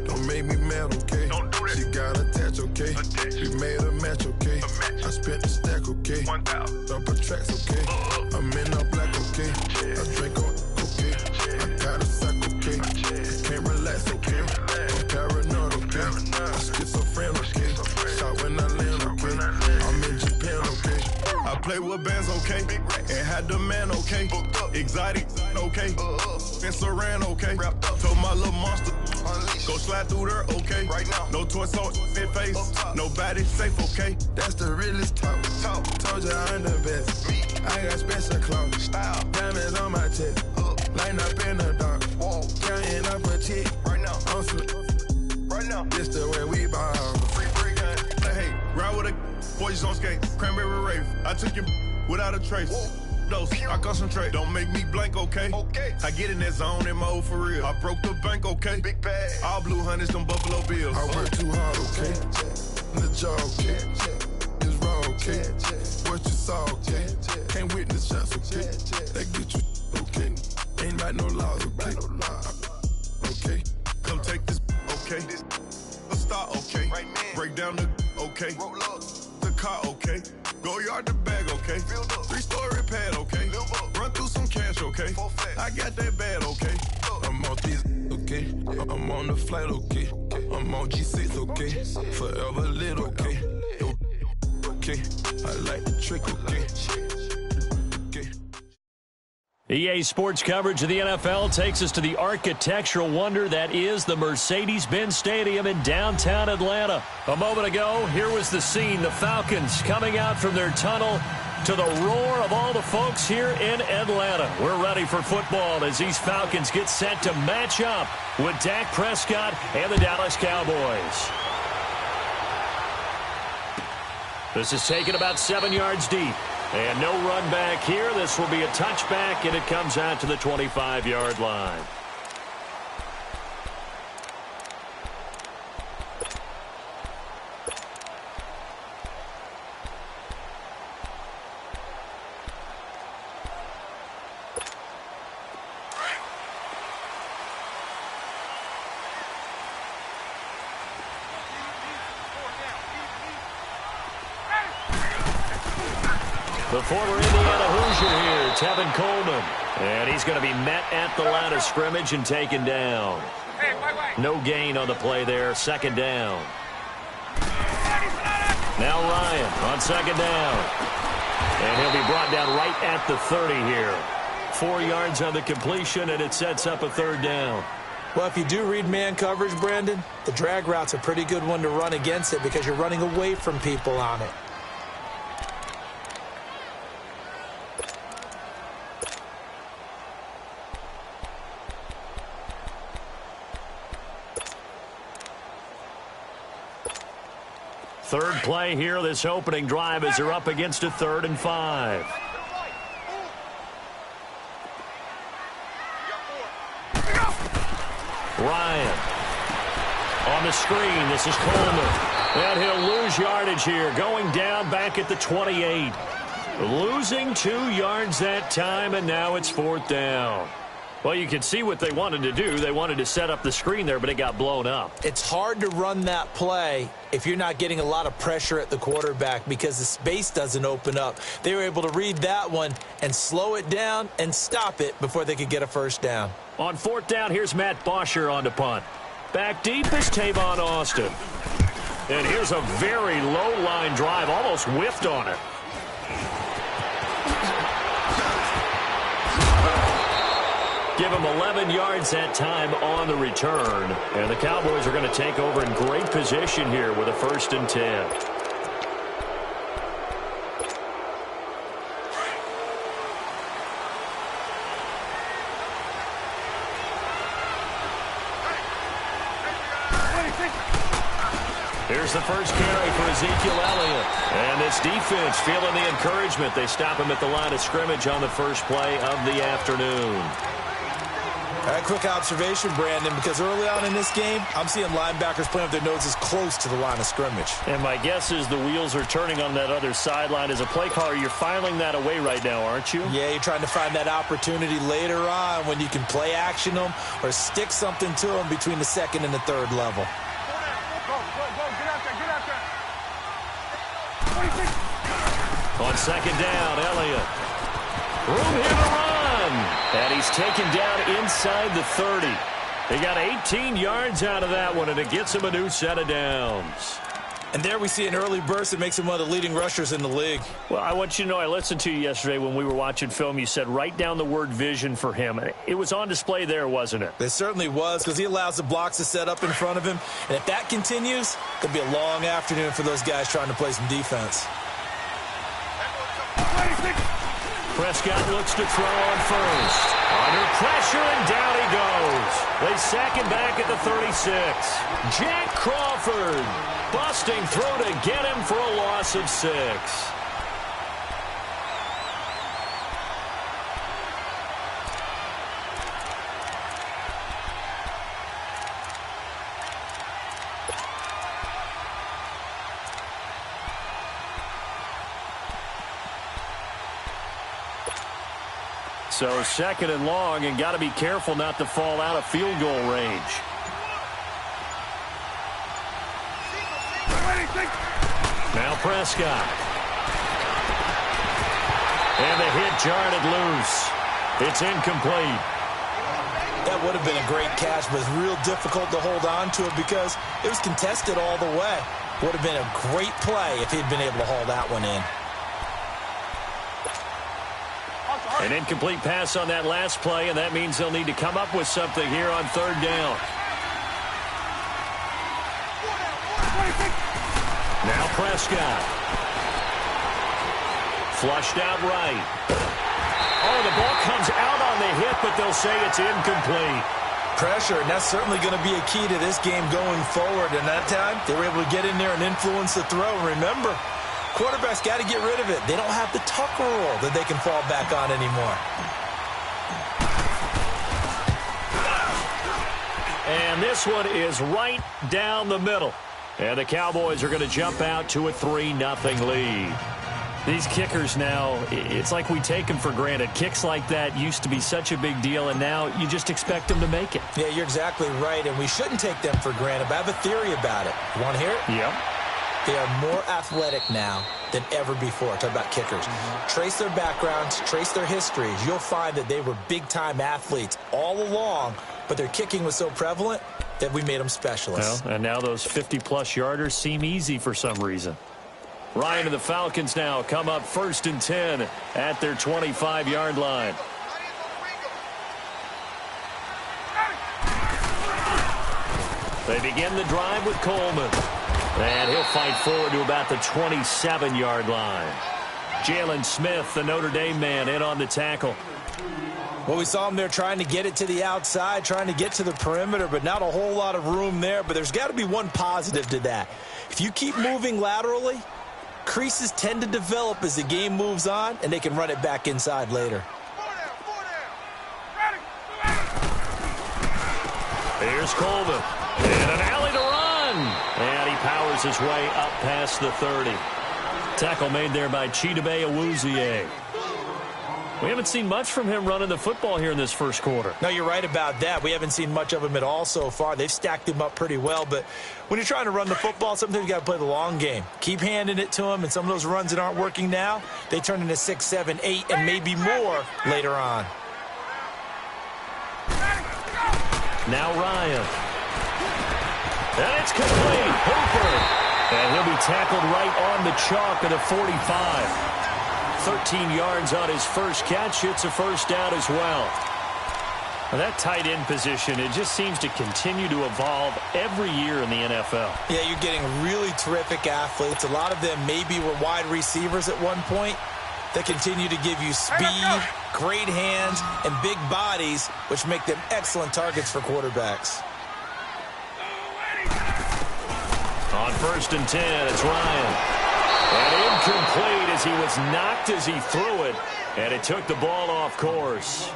Don't make me mad, okay? She got attached, okay? We made a match, okay? I spent the stack, okay? Double tracks, okay? I'm in all black, okay? I drink on, okay? I got a sack, okay? I can't relax, okay? I'm paranoid, okay? I'm schizophrenic, okay? Shot when I land, okay? I'm in Japan, okay? I play with bands, okay? And had the man, okay? Exotic, okay? And Saran, okay? Told my little monster, go slide through there, okay? No torso, in face, nobody safe, okay? That's the realest talk. Told you I'm the best. I got special clothes, diamonds on my chest. Line up in the dark, counting up a check. I'm this the way we ball. Free gun. Hey, ride with a boys on skate, cranberry rave. I took you without a trace. I concentrate, don't make me blank, okay? I get in that zone in my old for real. I broke the bank, okay? Big bag. All blue hundreds, them Buffalo Bills. I work too hard, okay? The job, okay? It's wrong, okay? What you saw, okay? Can't witness shots, okay? That get you, okay? Ain't like no laws, okay? Okay? Come take this, okay? A star, okay? Break down the, okay? The car, okay? Go yard the bag, okay? 3-story pad, okay? Run through some cash, okay? I got that bad, okay? I'm on this, okay? I'm on the flight, okay? I'm on G6, okay? Forever lit, okay? Okay? I like the trick, okay? EA Sports coverage of the NFL takes us to the architectural wonder that is the Mercedes-Benz Stadium in downtown Atlanta. A moment ago, here was the scene. The Falcons coming out from their tunnel to the roar of all the folks here in Atlanta. We're ready for football as these Falcons get set to match up with Dak Prescott and the Dallas Cowboys. This is taken about 7 yards deep. And no run back here. This will be a touchback, and it comes out to the 25-yard line. The former Indiana Hoosier here, Tevin Coleman. And he's going to be met at the line of scrimmage and taken down. No gain on the play there, second down. Now Ryan on second down. And he'll be brought down right at the 30 here. 4 yards on the completion, and it sets up a third down. Well, if you do read man coverage, Brandon, the drag route's a pretty good one to run against it because you're running away from people on it. Third play here, this opening drive, as they're up against a 3rd and 5. Ryan on the screen. This is Coleman. And he'll lose yardage here, going down back at the 28. Losing 2 yards that time, and now it's 4th down. Well, you can see what they wanted to do. They wanted to set up the screen there, but it got blown up. It's hard to run that play if you're not getting a lot of pressure at the quarterback because the space doesn't open up. They were able to read that one and slow it down and stop it before they could get a first down. On 4th down, here's Matt Bosher on to punt. Back deep is Tavon Austin. And here's a very low line drive, almost whiffed on it. Give him 11 yards that time on the return. And the Cowboys are going to take over in great position here with a 1st and 10. Here's the first carry for Ezekiel Elliott. And this defense feeling the encouragement. They stop him at the line of scrimmage on the first play of the afternoon. All right, quick observation, Brandon, because early on in this game, I'm seeing linebackers playing with their noses close to the line of scrimmage. And my guess is the wheels are turning on that other sideline. As a play caller, you're filing that away right now, aren't you? Yeah, you're trying to find that opportunity later on when you can play action them or stick something to them between the second and the third level. On second down, Elliott. Room here to run. And he's taken down inside the 30. They got 18 yards out of that one, and it gets him a new set of downs. And there we see an early burst that makes him one of the leading rushers in the league. Well, I want you to know, I listened to you yesterday when we were watching film. You said write down the word vision for him. It was on display there, wasn't it? It certainly was, because he allows the blocks to set up in front of him. And if that continues, it'll be a long afternoon for those guys trying to play some defense. Prescott looks to throw on first. Under pressure, and down he goes. They sack him back at the 36. Jack Crawford busting through to get him for a loss of 6. So second and long, and got to be careful not to fall out of field goal range. Now Prescott. And the hit jarred it loose. It's incomplete. That would have been a great catch, but it's real difficult to hold on to it because it was contested all the way. Would have been a great play if he'd been able to haul that one in. An incomplete pass on that last play, and that means they'll need to come up with something here on third down. Now Prescott. Flushed out right. Oh, the ball comes out on the hit, but they'll say it's incomplete. Pressure, and that's certainly going to be a key to this game going forward. And that time, they were able to get in there and influence the throw. Remember, quarterbacks got to get rid of it. They don't have the Tucker rule that they can fall back on anymore. And this one is right down the middle. And the Cowboys are going to jump out to a 3-0 lead. These kickers now, it's like we take them for granted. Kicks like that used to be such a big deal, and now you just expect them to make it. Yeah, you're exactly right, and we shouldn't take them for granted. But I have a theory about it. You want to hear it? Yep. They are more athletic now than ever before. Talk about kickers. Trace their backgrounds, trace their histories. You'll find that they were big-time athletes all along, but their kicking was so prevalent that we made them specialists. Well, and now those 50-plus yarders seem easy for some reason. Ryan and the Falcons now come up 1st and 10 at their 25-yard line. They begin the drive with Coleman. And he'll fight forward to about the 27-yard line. Jalen Smith, the Notre Dame man, in on the tackle. Well, we saw him there trying to get it to the outside, trying to get to the perimeter, but not a whole lot of room there. But there's got to be one positive to that. If you keep moving laterally, creases tend to develop as the game moves on, and they can run it back inside later. Here's Coleman. And an alley to run. And he powers his way up past the 30. Tackle made there by Chidobe Awuzie. We haven't seen much from him running the football here in this first quarter. No, you're right about that. We haven't seen much of him at all so far. They've stacked him up pretty well, but when you're trying to run the football, sometimes you got to play the long game. Keep handing it to him, and some of those runs that aren't working now, they turn into 6, 7, 8, and maybe more later on. Now Ryan. And it's complete. Hooper. And he'll be tackled right on the chalk of the 45. 13 yards on his first catch. It's a first down as well. Now that tight end position, it just seems to continue to evolve every year in the NFL. Yeah, you're getting really terrific athletes. A lot of them maybe were wide receivers at one point. They continue to give you speed, great hands, and big bodies, which make them excellent targets for quarterbacks. On 1st and 10, it's Ryan. And incomplete as he was knocked as he threw it, and it took the ball off course.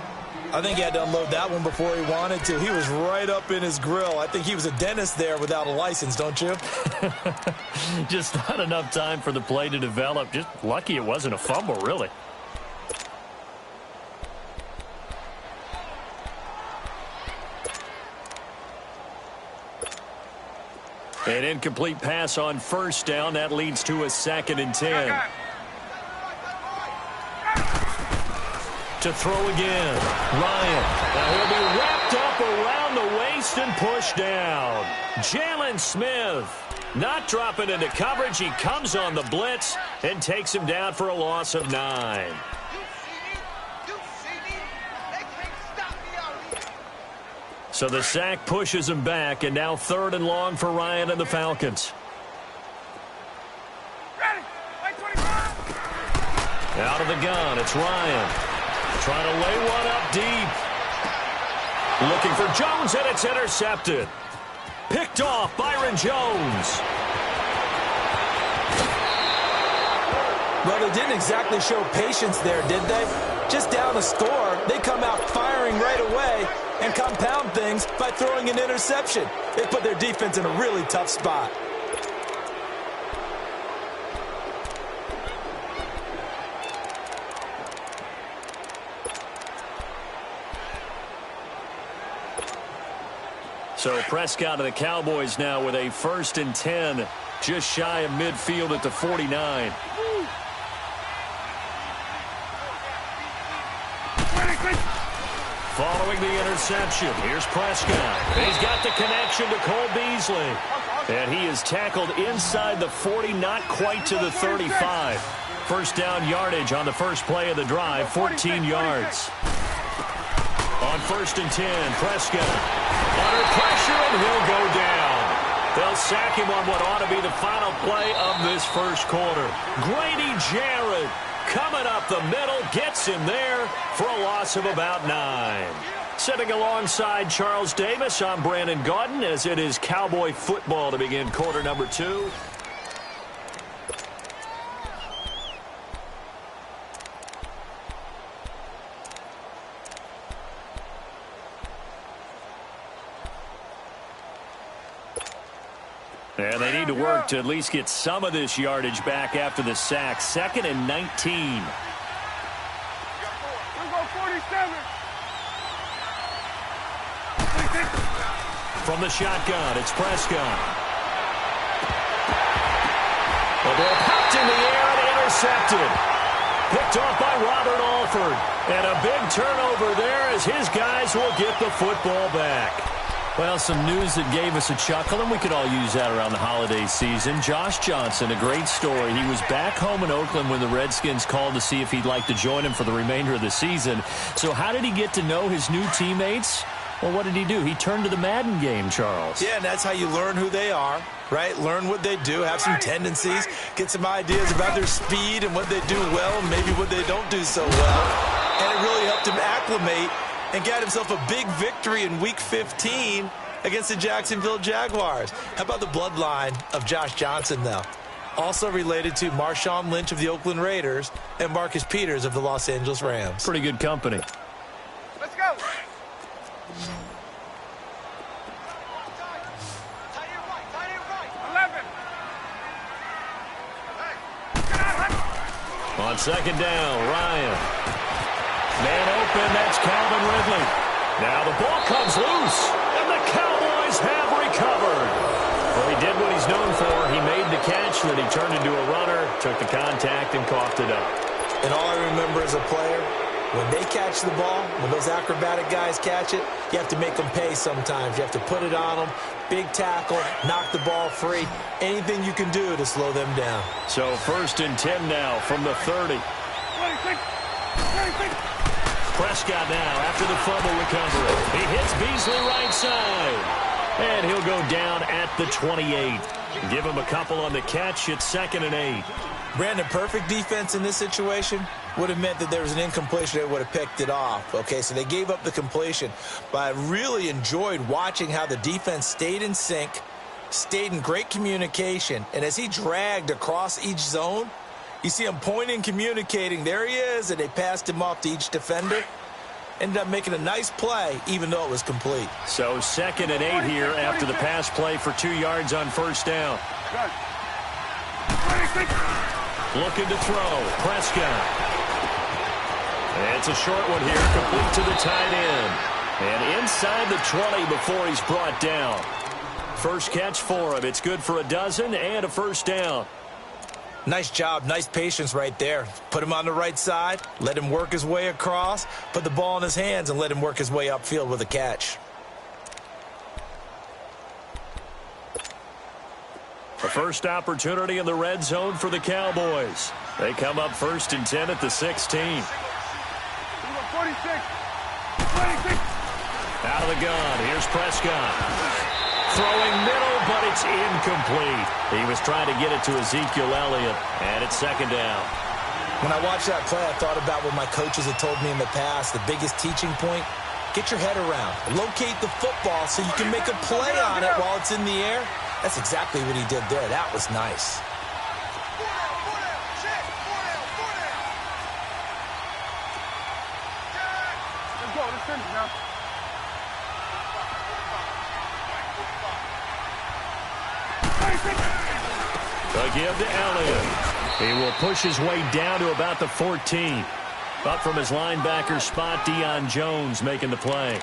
I think he had to unload that one before he wanted to. He was right up in his grill. I think he was a dentist there without a license, don't you? Just not enough time for the play to develop. Just lucky it wasn't a fumble, really. An incomplete pass on first down. That leads to a 2nd and 10. To throw again. Ryan. Now he'll be wrapped up around the waist and pushed down. Jalen Smith not dropping into coverage. He comes on the blitz and takes him down for a loss of 9. So the sack pushes him back, and now 3rd and long for Ryan and the Falcons. Out of the gun, it's Ryan. Trying to lay one up deep. Looking for Jones, and it's intercepted. Picked off, Byron Jones. Well, they didn't exactly show patience there, did they? Just down a score, they come out firing right away and compound things by throwing an interception. They put their defense in a really tough spot. So Prescott of the Cowboys now with a 1st and 10, just shy of midfield at the 49. Following the interception, here's Prescott. He's got the connection to Cole Beasley. And he is tackled inside the 40, not quite to the 35. First down yardage on the first play of the drive, 14 yards. On 1st and 10, Prescott under pressure, and he'll go down. They'll sack him on what ought to be the final play of this first quarter. Grady Jarrett coming up the middle, gets him there for a loss of about 9. Sitting alongside Charles Davis, I'm Brandon Gaudin, as it is Cowboy football to begin quarter number 2. And they need to work to at least get some of this yardage back after the sack. 2nd and 19. From the shotgun, it's Prescott. The ball popped in the air and intercepted. Picked off by Robert Alford. And a big turnover there as his guys will get the football back. Well, some news that gave us a chuckle, and we could all use that around the holiday season. Josh Johnson, a great story. He was back home in Oakland when the Redskins called to see if he'd like to join him for the remainder of the season. So how did he get to know his new teammates? Well, what did he do? He turned to the Madden game, Charles. Yeah, and that's how you learn who they are, right? Learn what they do, have some tendencies, get some ideas about their speed and what they do well and maybe what they don't do so well. And it really helped him acclimate and got himself a big victory in Week 15 against the Jacksonville Jaguars. How about the bloodline of Josh Johnson, though? Also related to Marshawn Lynch of the Oakland Raiders and Marcus Peters of the Los Angeles Rams. Pretty good company. Let's go. On 2nd down, Ryan. Man open, that's Calvin Ridley. Now the ball comes loose, and the Cowboys have recovered. Well, he did what he's known for. He made the catch, then he turned into a runner, took the contact, and coughed it up. And all I remember as a player, when they catch the ball, when those acrobatic guys catch it, you have to make them pay sometimes. You have to put it on them, big tackle, knock the ball free, anything you can do to slow them down. So 1st and 10 now from the 30. Prescott now after the fumble recovery. He hits Beasley right side. And he'll go down at the 28. Give him a couple on the catch. It's 2nd and 8. Brandon, perfect defense in this situation would have meant that there was an incompletion. They would have picked it off. Okay, so they gave up the completion. But I really enjoyed watching how the defense stayed in sync, stayed in great communication. And as he dragged across each zone, you see him pointing, communicating. There he is, and they passed him off to each defender. Ended up making a nice play, even though it was complete. So 2nd and 8 here after the pass play for 2 yards on first down. Looking to throw. Prescott. It's a short one here, complete to the tight end. And inside the 20 before he's brought down. First catch for him. It's good for a dozen and a first down. Nice job, nice patience right there. Put him on the right side, let him work his way across, put the ball in his hands, and let him work his way upfield with a catch. The first opportunity in the red zone for the Cowboys. They come up 1st and 10 at the 16. Out of the gun, here's Prescott. Throwing middle, but it's incomplete. He was trying to get it to Ezekiel Elliott, and it's 2nd down. When I watched that play, I thought about what my coaches had told me in the past. The biggest teaching point, get your head around. Locate the football so you can make a play on it while it's in the air. That's exactly what he did there. That was nice. Let's go. Let's finish now. The give to Elliott. He will push his way down to about the 14. Up from his linebacker spot, Deion Jones making the play.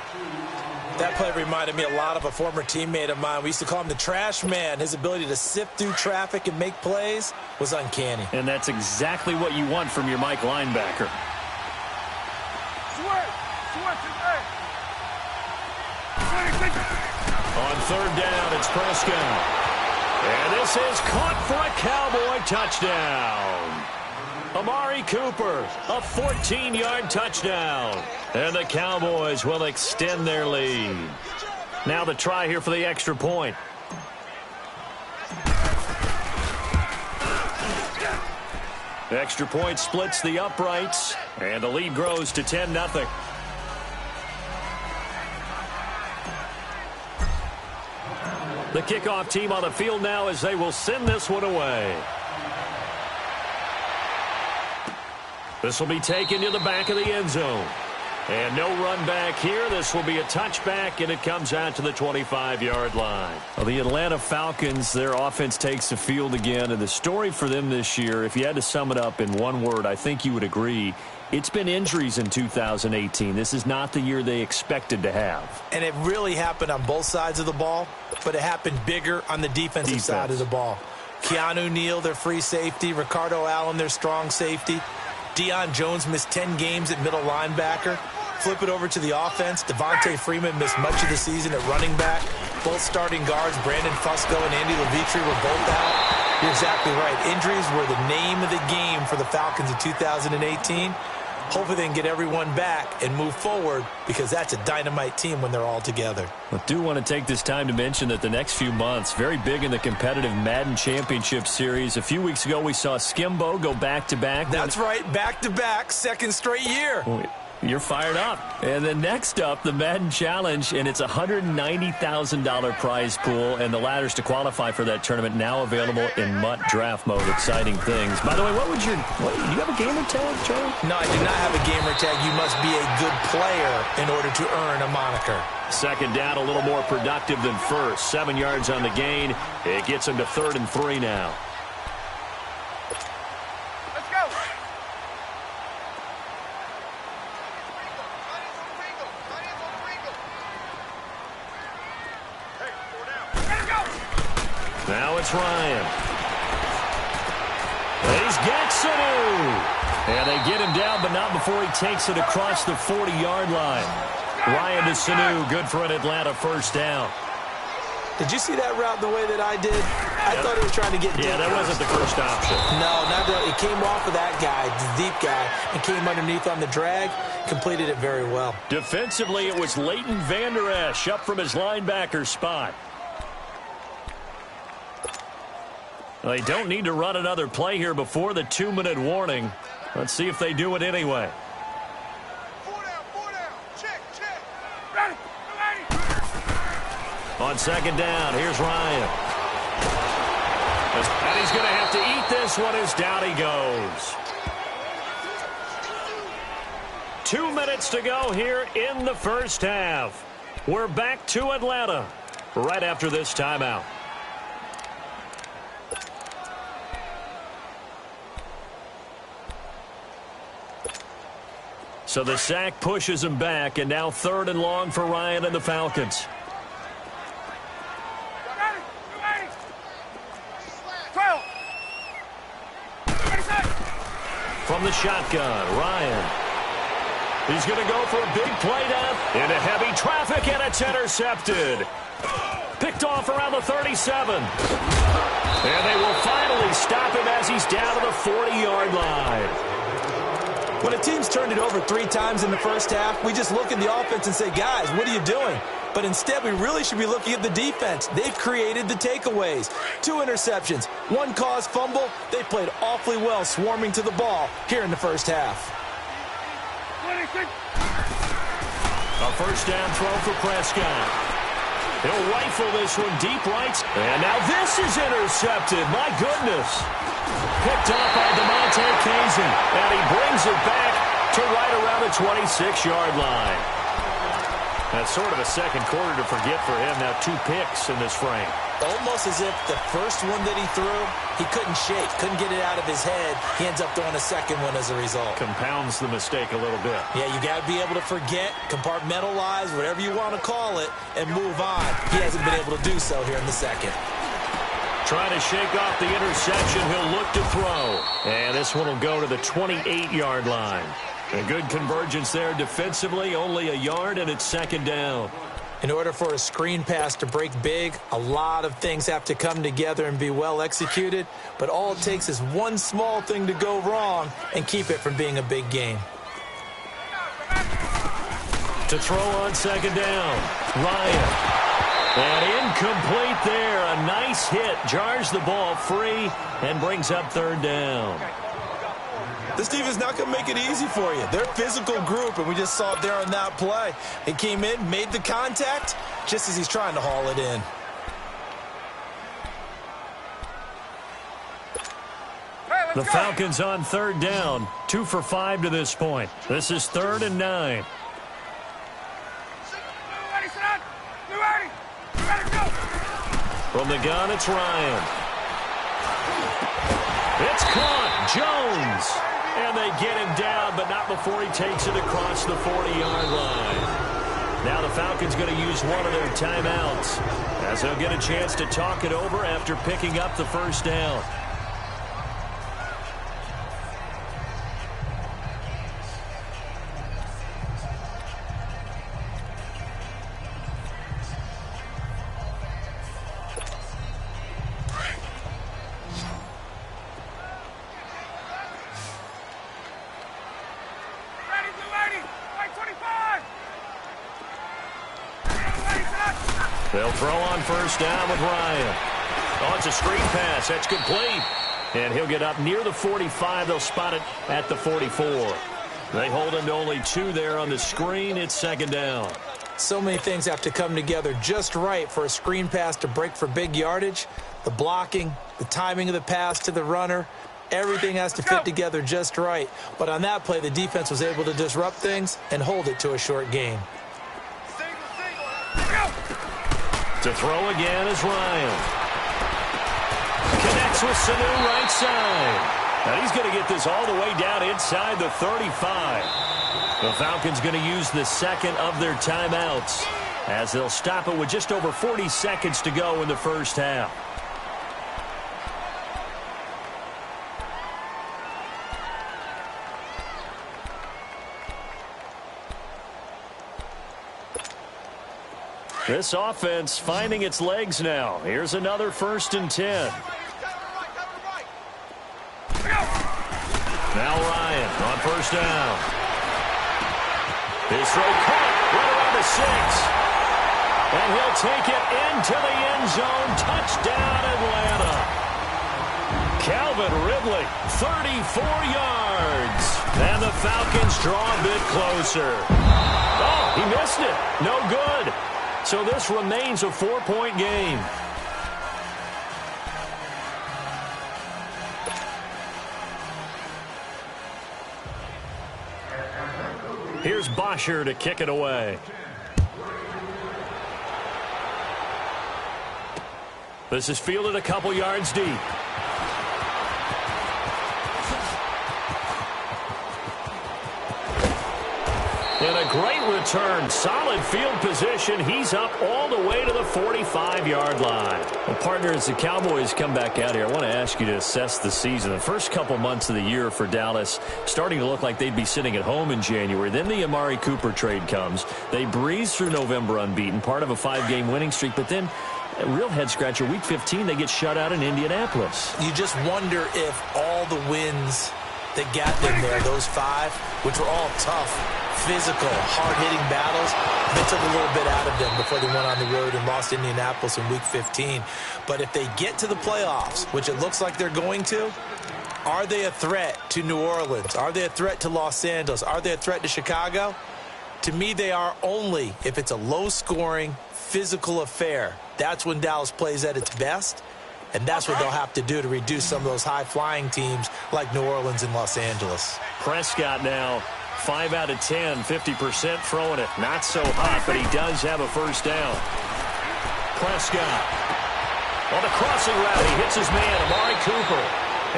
That play reminded me a lot of a former teammate of mine. We used to call him the trash man. His ability to sift through traffic and make plays was uncanny. And that's exactly what you want from your Mike linebacker. On 3rd down, it's Prescott. And this is caught for a Cowboy touchdown. Amari Cooper, a 14-yard touchdown. And the Cowboys will extend their lead. Now the try here for the extra point. The extra point splits the uprights, and the lead grows to 10-0. The kickoff team on the field now as they will send this one away. This will be taken to the back of the end zone. And no run back here. This will be a touchback, and it comes out to the 25-yard line. Well, the Atlanta Falcons, their offense takes the field again. And the story for them this year, if you had to sum it up in one word, I think you would agree, it's been injuries in 2018. This is not the year they expected to have. And it really happened on both sides of the ball, but it happened bigger on the defensive side of the ball. Keanu Neal, their free safety. Ricardo Allen, their strong safety. Deion Jones missed 10 games at middle linebacker. Flip it over to the offense. Devontae Freeman missed much of the season at running back. Both starting guards, Brandon Fusco and Andy Levitre, were both out. You're exactly right. Injuries were the name of the game for the Falcons in 2018. Hopefully they can get everyone back and move forward, because that's a dynamite team when they're all together. I do want to take this time to mention that the next few months, very big in the competitive Madden Championship Series. A few weeks ago, we saw Skimbo go back-to-back. That's right, back-to-back, second straight year. You're fired up. And then next up, the Madden Challenge, and it's a $190,000 prize pool, and the ladders to qualify for that tournament now available in MUT draft mode. Exciting things. By the way, do you have a gamer tag, Joe? No, I do not have a gamer tag. You must be a good player in order to earn a moniker. 2nd down, a little more productive than first. 7 yards on the gain. It gets him to 3rd and 3 now. Now it's Ryan. He's got Sanu. And they get him down, but not before he takes it across the 40-yard line. Ryan to Sanu, good for an Atlanta first down. Did you see that route the way that I did? I thought he was trying to get deep. Yeah, that wasn't the first option. No, not really. It came off of that guy, the deep guy, and came underneath on the drag. Completed it very well. Defensively, it was Leighton Vander Esch up from his linebacker spot. They don't need to run another play here before the 2-minute warning. Let's see if they do it anyway. 4 down. Check. Ready. On 2nd down, here's Ryan. And he's going to have to eat this one as down he goes. 2 minutes to go here in the first half. We're back to Atlanta right after this timeout. So the sack pushes him back, and now 3rd and long for Ryan and the Falcons. From the shotgun, Ryan. He's going to go for a big play down into heavy traffic, and it's intercepted. Picked off around the 37. And they will finally stop him as he's down to the 40-yard line. When a team's turned it over 3 times in the first half, we just look at the offense and say, guys, what are you doing? But instead, we really should be looking at the defense. They've created the takeaways. 2 interceptions, 1 caused fumble. They played awfully well swarming to the ball here in the first half. A first down throw for Prescott. He'll rifle this one deep right. And now this is intercepted. My goodness. Picked up by DeMonte Kazin. And he brings it back to right around the 26-yard line. That's sort of a second quarter to forget for him. Now 2 picks in this frame. Almost as if the first one that he threw, he couldn't shake, couldn't get it out of his head. He ends up throwing a second one as a result. Compounds the mistake a little bit. Yeah, you got to be able to forget, compartmentalize, whatever you want to call it, and move on. He hasn't been able to do so here in the second. Trying to shake off the interception, he'll look to throw. And this one will go to the 28-yard line. A good convergence there defensively, only a yard, and it's 2nd down. In order for a screen pass to break big, a lot of things have to come together and be well executed, but all it takes is one small thing to go wrong and keep it from being a big game. To throw on 2nd down, Ryan. And incomplete there. A nice hit, jars the ball free, and brings up 3rd down. This team is not going to make it easy for you. They're a physical group, and we just saw it there on that play. He came in, made the contact, just as he's trying to haul it in. The Falcons on 3rd down, 2 for 5 to this point. This is 3rd and 9. From the gun, it's Ryan. It's caught. Jones. And they get him down, but not before he takes it across the 40-yard line. Now the Falcons going to use one of their timeouts, as they'll get a chance to talk it over after picking up the first down. They'll throw on first down with Ryan. Oh, it's a screen pass. That's complete. And he'll get up near the 45. They'll spot it at the 44. They hold him to only 2 there on the screen. It's 2nd down. So many things have to come together just right for a screen pass to break for big yardage. The blocking, the timing of the pass to the runner, everything has to fit together just right. But on that play, the defense was able to disrupt things and hold it to a short gain. To throw again is Ryan. Connects with Sanu right side. And he's going to get this all the way down inside the 35. The Falcons going to use the second of their timeouts, as they'll stop it with just over 40 seconds to go in the first half. This offense finding its legs now. Here's another 1st and 10. Now Ryan on first down. His throw caught right around the 6. And he'll take it into the end zone. Touchdown, Atlanta. Calvin Ridley, 34 yards. And the Falcons draw a bit closer. Oh, he missed it. No good. So this remains a 4-point game. Here's Bosher to kick it away. This is fielded a couple yards deep. And a great return. Solid field position. He's up all the way to the 45-yard line. Well, partner, as the Cowboys come back out here, I want to ask you to assess the season. The first couple months of the year for Dallas starting to look like they'd be sitting at home in January. Then the Amari Cooper trade comes. They breeze through November unbeaten, part of a 5-game winning streak. But then a real head-scratcher, Week 15, they get shut out in Indianapolis. You just wonder if all the wins that got them there, those 5, which were all tough, physical, hard-hitting battles, they took a little bit out of them before they went on the road and lost Indianapolis in Week 15. But if they get to the playoffs, which it looks like they're going to, are they a threat to New Orleans? Are they a threat to Los Angeles? Are they a threat to Chicago? To me, they are only if it's a low-scoring, physical affair. That's when Dallas plays at its best. And that's what they'll have to do to reduce some of those high-flying teams like New Orleans and Los Angeles. Prescott now, 5 out of 10, 50% throwing it. Not so hot, but he does have a first down. Prescott on the crossing route. He hits his man, Amari Cooper.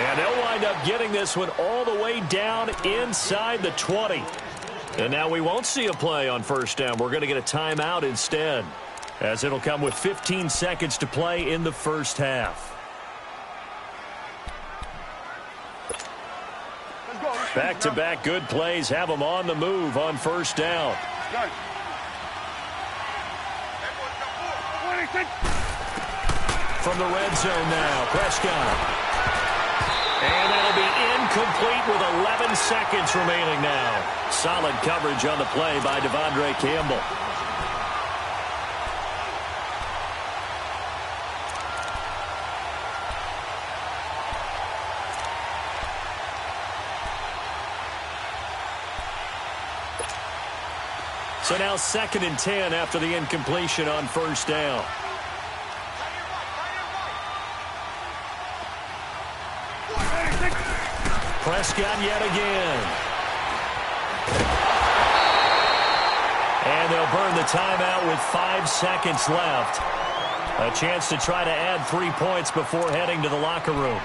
And they'll wind up getting this one all the way down inside the 20. And now we won't see a play on first down. We're going to get a timeout instead, as it'll come with 15 seconds to play in the first half. Back-to-back good plays have them on the move on first down. From the red zone now, Prescott. And that'll be incomplete with 11 seconds remaining now. Solid coverage on the play by Devondre Campbell. So now 2nd and 10 after the incompletion on first down. Prescott yet again. And they'll burn the timeout with 5 seconds left. A chance to try to add 3 points before heading to the locker room.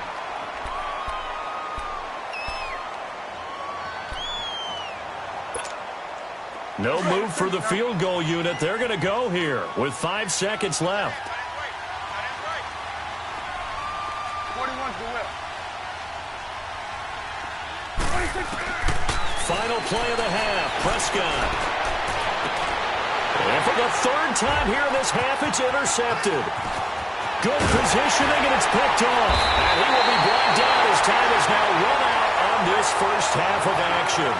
No move for the field goal unit. They're going to go here with 5 seconds left. 41's the whip. Final play of the half. Prescott. And for the 3rd time here in this half, it's intercepted. Good positioning, and it's picked off. And he will be brought down as time is now run out on this first half of action.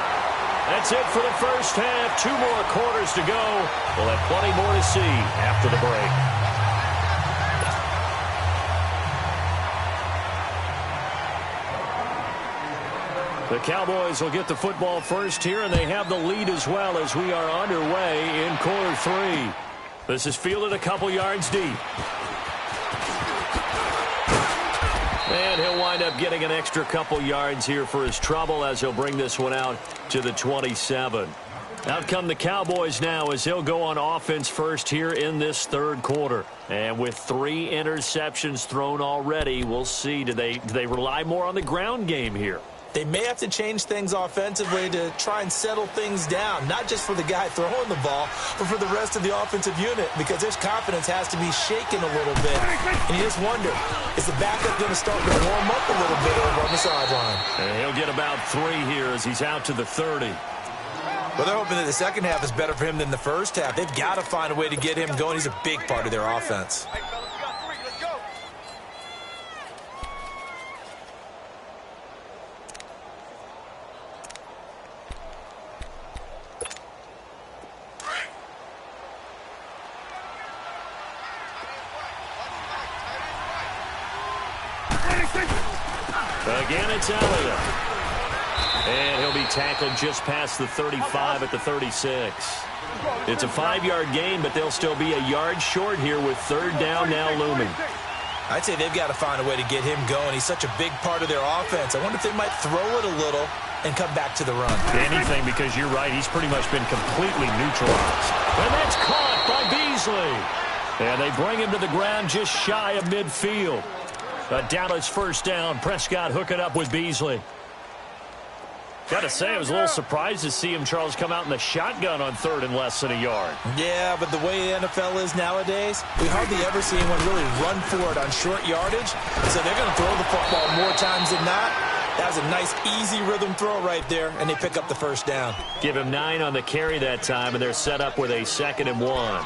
That's it for the first half. 2 more quarters to go. We'll have plenty more to see after the break. The Cowboys will get the football first here, and they have the lead as well as we are underway in quarter 3. This is fielded a couple yards deep. And he'll wind up getting an extra couple yards here for his trouble as he'll bring this one out to the 27. Out come the Cowboys now as they'll go on offense first here in this 3rd quarter. And with 3 interceptions thrown already, we'll see. Do they rely more on the ground game here? They may have to change things offensively to try and settle things down, not just for the guy throwing the ball, but for the rest of the offensive unit, because his confidence has to be shaken a little bit. And you just wonder, is the backup going to start to warm up a little bit over on the sideline? And he'll get about 3 here as he's out to the 30. Well, they're hoping that the second half is better for him than the first half. They've got to find a way to get him going. He's a big part of their offense. Hey, fellas, we got 3. Let's go. Again, it's Elliott. And he'll be tackled just past the 35 at the 36. It's a 5-yard gain, but they'll still be a yard short here with 3rd down now looming. I'd say they've got to find a way to get him going. He's such a big part of their offense. I wonder if they might throw it a little and come back to the run. Anything, because you're right, he's pretty much been completely neutralized. And that's caught by Beasley. And they bring him to the ground just shy of midfield. A Dallas first down. Prescott hooking up with Beasley. Got to say, I was a little surprised to see him, Charles, come out in the shotgun on 3rd and less than a yard. Yeah, but the way the NFL is nowadays, we hardly ever see anyone really run for it on short yardage. So they're going to throw the football more times than not. That was a nice, easy rhythm throw right there, and they pick up the first down. Give him 9 on the carry that time, and they're set up with a 2nd and 1.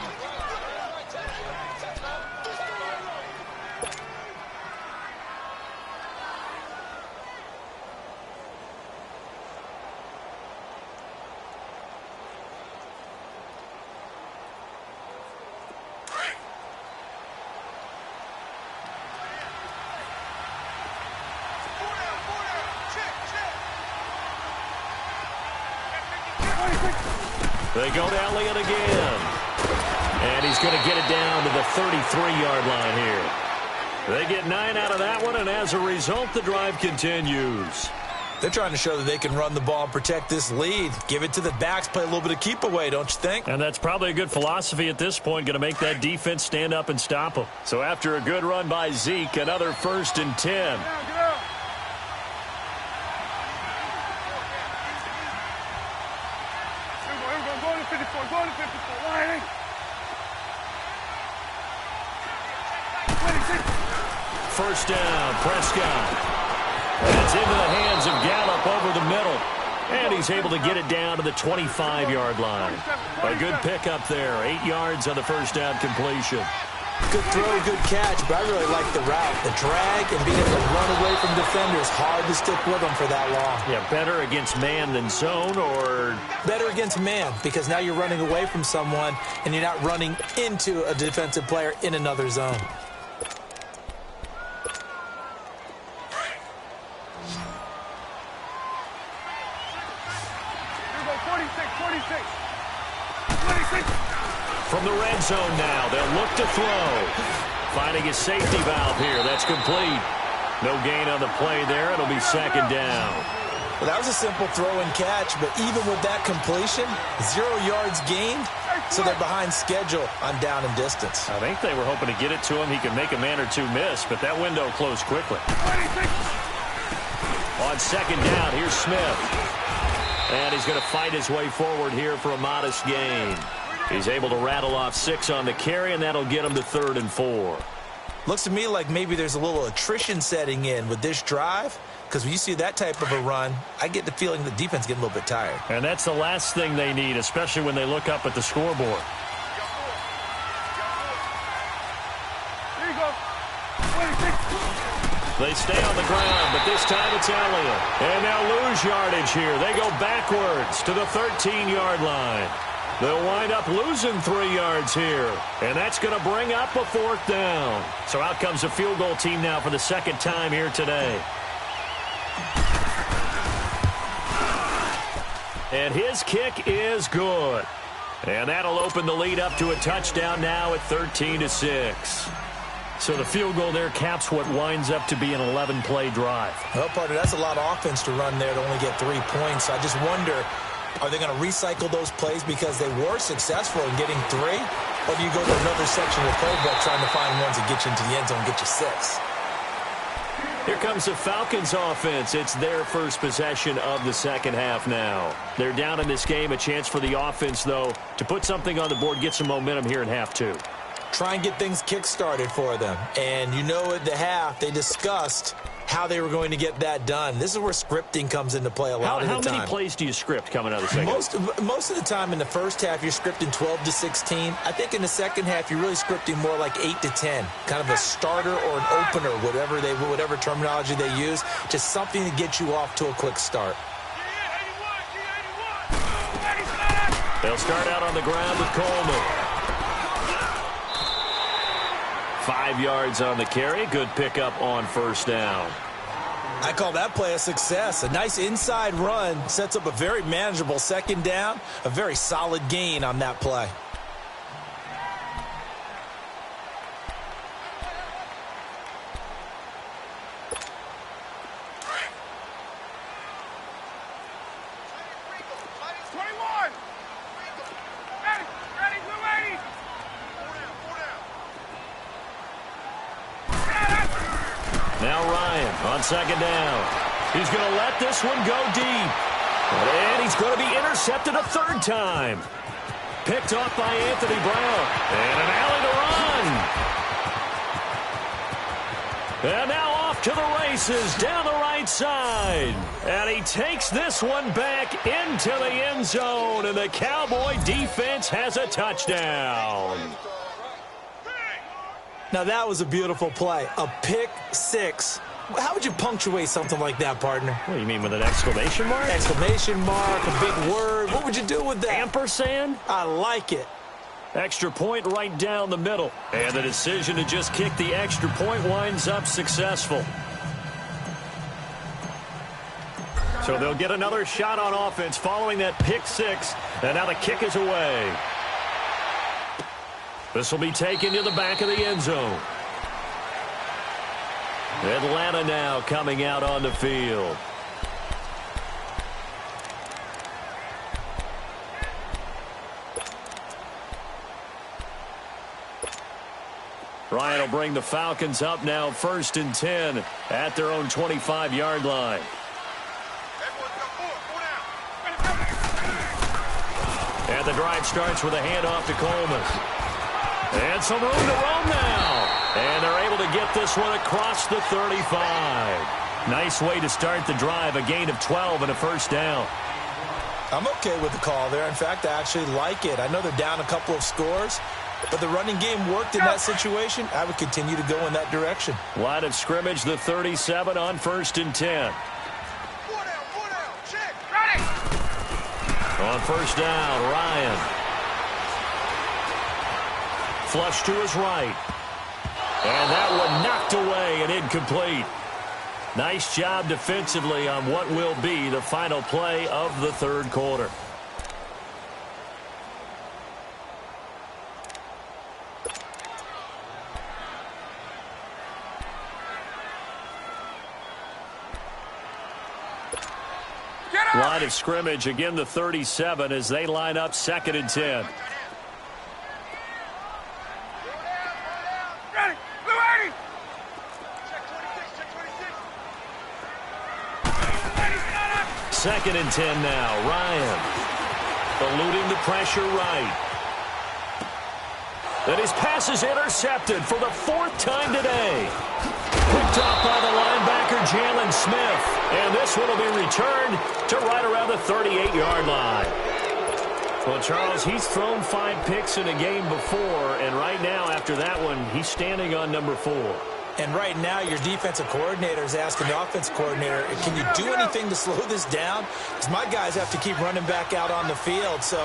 They go to Elliott again. And he's going to get it down to the 33-yard line here. They get 9 out of that one, and as a result, the drive continues. They're trying to show that they can run the ball and protect this lead. Give it to the backs, play a little bit of keep away, don't you think? And that's probably a good philosophy at this point, going to make that defense stand up and stop them. So after a good run by Zeke, another 1st and 10. First down, Prescott. That's into the hands of Gallup over the middle. And he's able to get it down to the 25-yard line. A good pickup there. 8 yards on the first down completion. Good throw, good catch, but I really like the route. The drag and being able to run away from defenders. Hard to stick with them for that long. Yeah, better against man than zone, or? Better against man, because now you're running away from someone and you're not running into a defensive player in another zone. From the red zone now, they'll look to throw. Finding a safety valve here. That's complete. No gain on the play there. It'll be 2nd down. Well, that was a simple throw and catch, but even with that completion, 0 yards gained, so they're behind schedule on down and distance. I think they were hoping to get it to him. He could make a man or two miss, but that window closed quickly. On 2nd down, here's Smith. And he's going to fight his way forward here for a modest gain. He's able to rattle off 6 on the carry, and that'll get him to 3rd and 4. Looks to me like maybe there's a little attrition setting in with this drive, because when you see that type of a run, I get the feeling the defense getting a little bit tired. And that's the last thing they need, especially when they look up at the scoreboard. There you go. 26. They stay on the ground, but this time it's Elliott. And now lose yardage here. They go backwards to the 13-yard line. They'll wind up losing 3 yards here. And that's going to bring up a 4th down. So out comes the field goal team now for the 2nd time here today. And his kick is good. And that'll open the lead up to a touchdown now at 13-6. So the field goal there caps what winds up to be an 11-play drive. Well, partner, that's a lot of offense to run there to only get 3 points. I just wonder, are they going to recycle those plays because they were successful in getting 3? Or do you go to another section of the playbook trying to find ones that get you into the end zone and get you 6? Here comes the Falcons offense. It's their first possession of the 2nd half now. They're down in this game. A chance for the offense, though, to put something on the board, get some momentum here in half 2. Try and get things kick-started for them. And you know at the half, they discussed how they were going to get that done. This is where scripting comes into play a lot of the time. How many plays do you script coming out of the second? Most of the time in the first half, you're scripting 12 to 16. I think in the second half, you're really scripting more like 8 to 10. Kind of a starter or an opener, whatever terminology they use. Just something to get you off to a quick start. They'll start out on the ground with Coleman. 5 yards on the carry. Good pickup on 1st down. I call that play a success. A nice inside run sets up a very manageable 2nd down. A very solid gain on that play. Now Ryan on second down. He's going to let this one go deep. And he's going to be intercepted a third time. Picked off by Anthony Brown. And an alley to run. And now off to the races down the right side. And he takes this one back into the end zone. And the Cowboy defense has a touchdown. Now that was a beautiful play. A pick six. How would you punctuate something like that, partner? What do you mean, with an exclamation mark? Exclamation mark, a big word. What would you do with that? Ampersand? I like it. Extra point right down the middle. And the decision to just kick the extra point winds up successful. So they'll get another shot on offense following that pick six. And now the kick is away. This will be taken to the back of the end zone. Atlanta now coming out on the field. Ryan will bring the Falcons up now 1st and 10 at their own 25-yard line. And the drive starts with a handoff to Coleman. And some room to roam now. And they're able to get this one across the 35. Nice way to start the drive. A gain of 12 and a first down. I'm okay with the call there. In fact, I actually like it. I know they're down a couple of scores, but the running game worked in that situation. I would continue to go in that direction. Line of scrimmage, the 37 on 1st and 10. Check. Ready. On first down, Ryan. Flush to his right. And that one knocked away and incomplete. Nice job defensively on what will be the final play of the third quarter. Line of scrimmage, again the 37 as they line up 2nd and 10. Ready. Blue 80. Check 26. 2nd and 10 now. Ryan eluding the pressure right. And his pass is intercepted for the 4th time today. Picked off by the linebacker, Jalen Smith. And this one will be returned to right around the 38-yard line. Well, Charles, he's thrown 5 picks in a game before, and right now, after that one, he's standing on number 4. And right now, your defensive coordinator is asking the offensive coordinator, can you do anything to slow this down? Because my guys have to keep running back out on the field. So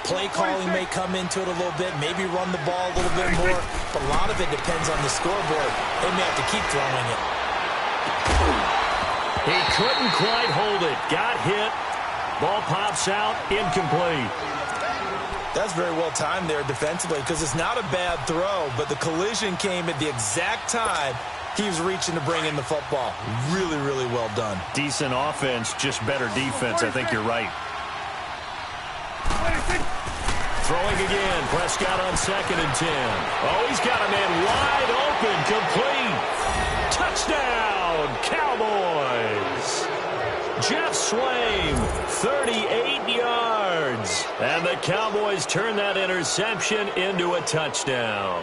play calling may come into it a little bit, maybe run the ball a little bit more. But a lot of it depends on the scoreboard. They may have to keep throwing it. He couldn't quite hold it. Got hit. Ball pops out. Incomplete. That's very well timed there defensively because it's not a bad throw, but the collision came at the exact time he was reaching to bring in the football. Really, really well done. Decent offense, just better defense. I think you're right. Throwing again. Prescott on 2nd and 10. Oh, he's got a man wide open. Complete. Touchdown, Cowboys. Jeff Swaim, 38 yards. And the Cowboys turn that interception into a touchdown.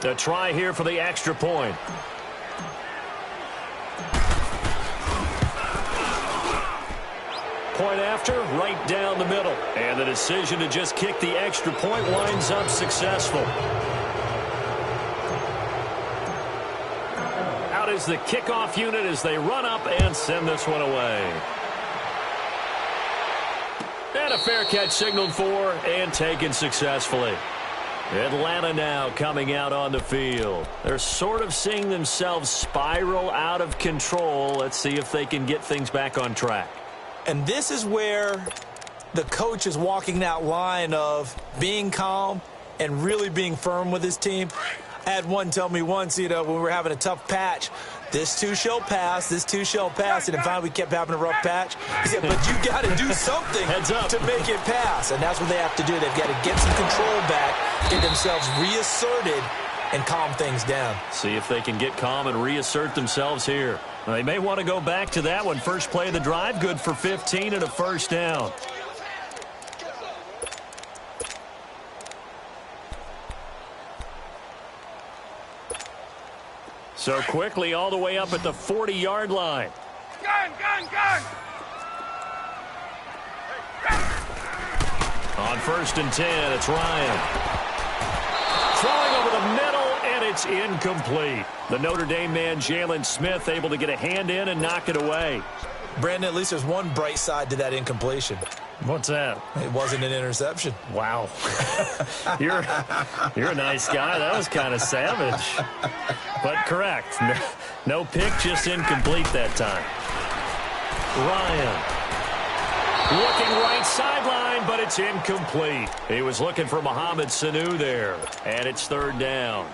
The try here for the extra point. Point after, right down the middle. And the decision to just kick the extra point winds up successful. Out is the kickoff unit as they run up and send this one away. And a fair catch signaled for and taken successfully. Atlanta now coming out on the field. They're sort of seeing themselves spiral out of control. Let's see if they can get things back on track. And this is where the coach is walking that line of being calm and really being firm with his team. I had one tell me once, when we were having a tough patch, This too shall pass. This too shall pass. And then finally we kept having a rough patch. He said, but you got to do something to make it pass. And that's what they have to do. They've got to get some control back, get themselves reasserted, and calm things down. See if they can get calm and reassert themselves here. They may want to go back to that one. First play of the drive, good for 15 and a first down. So quickly all the way up at the 40-yard line. Gun! On 1st and 10, it's Ryan. Throwing over the middle, and it's incomplete. The Notre Dame man, Jalen Smith, able to get a hand in and knock it away. Brandon, at least there's one bright side to that incompletion. What's that? It wasn't an interception. Wow. You're a nice guy. That was kind of savage. But correct. No pick, just incomplete that time. Ryan. Looking right sideline, but it's incomplete. He was looking for Mohamed Sanu there. And it's 3rd down.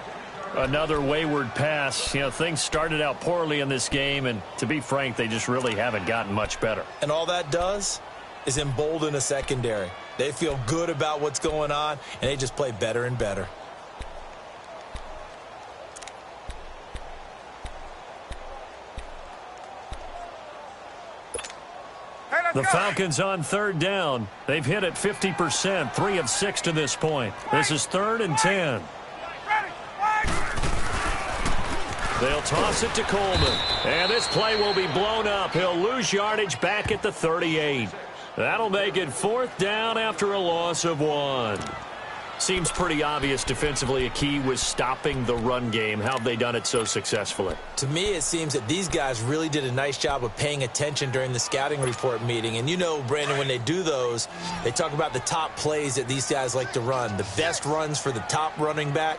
Another wayward pass. You know, things started out poorly in this game, and to be frank, they just really haven't gotten much better. And all that does is embolden a secondary. They feel good about what's going on, and they just play better and better. The Falcons on 3rd down. They've hit it 50%, 3 of 6 to this point. This is 3rd and 10. They'll toss it to Coleman. And this play will be blown up. He'll lose yardage back at the 38. That'll make it 4th down after a loss of 1. Seems pretty obvious defensively a key was stopping the run game. How have they done it so successfully? To me, it seems that these guys really did a nice job of paying attention during the scouting report meeting. And you know, Brandon, when they do those, they talk about the top plays that these guys like to run. The best runs for the top running back,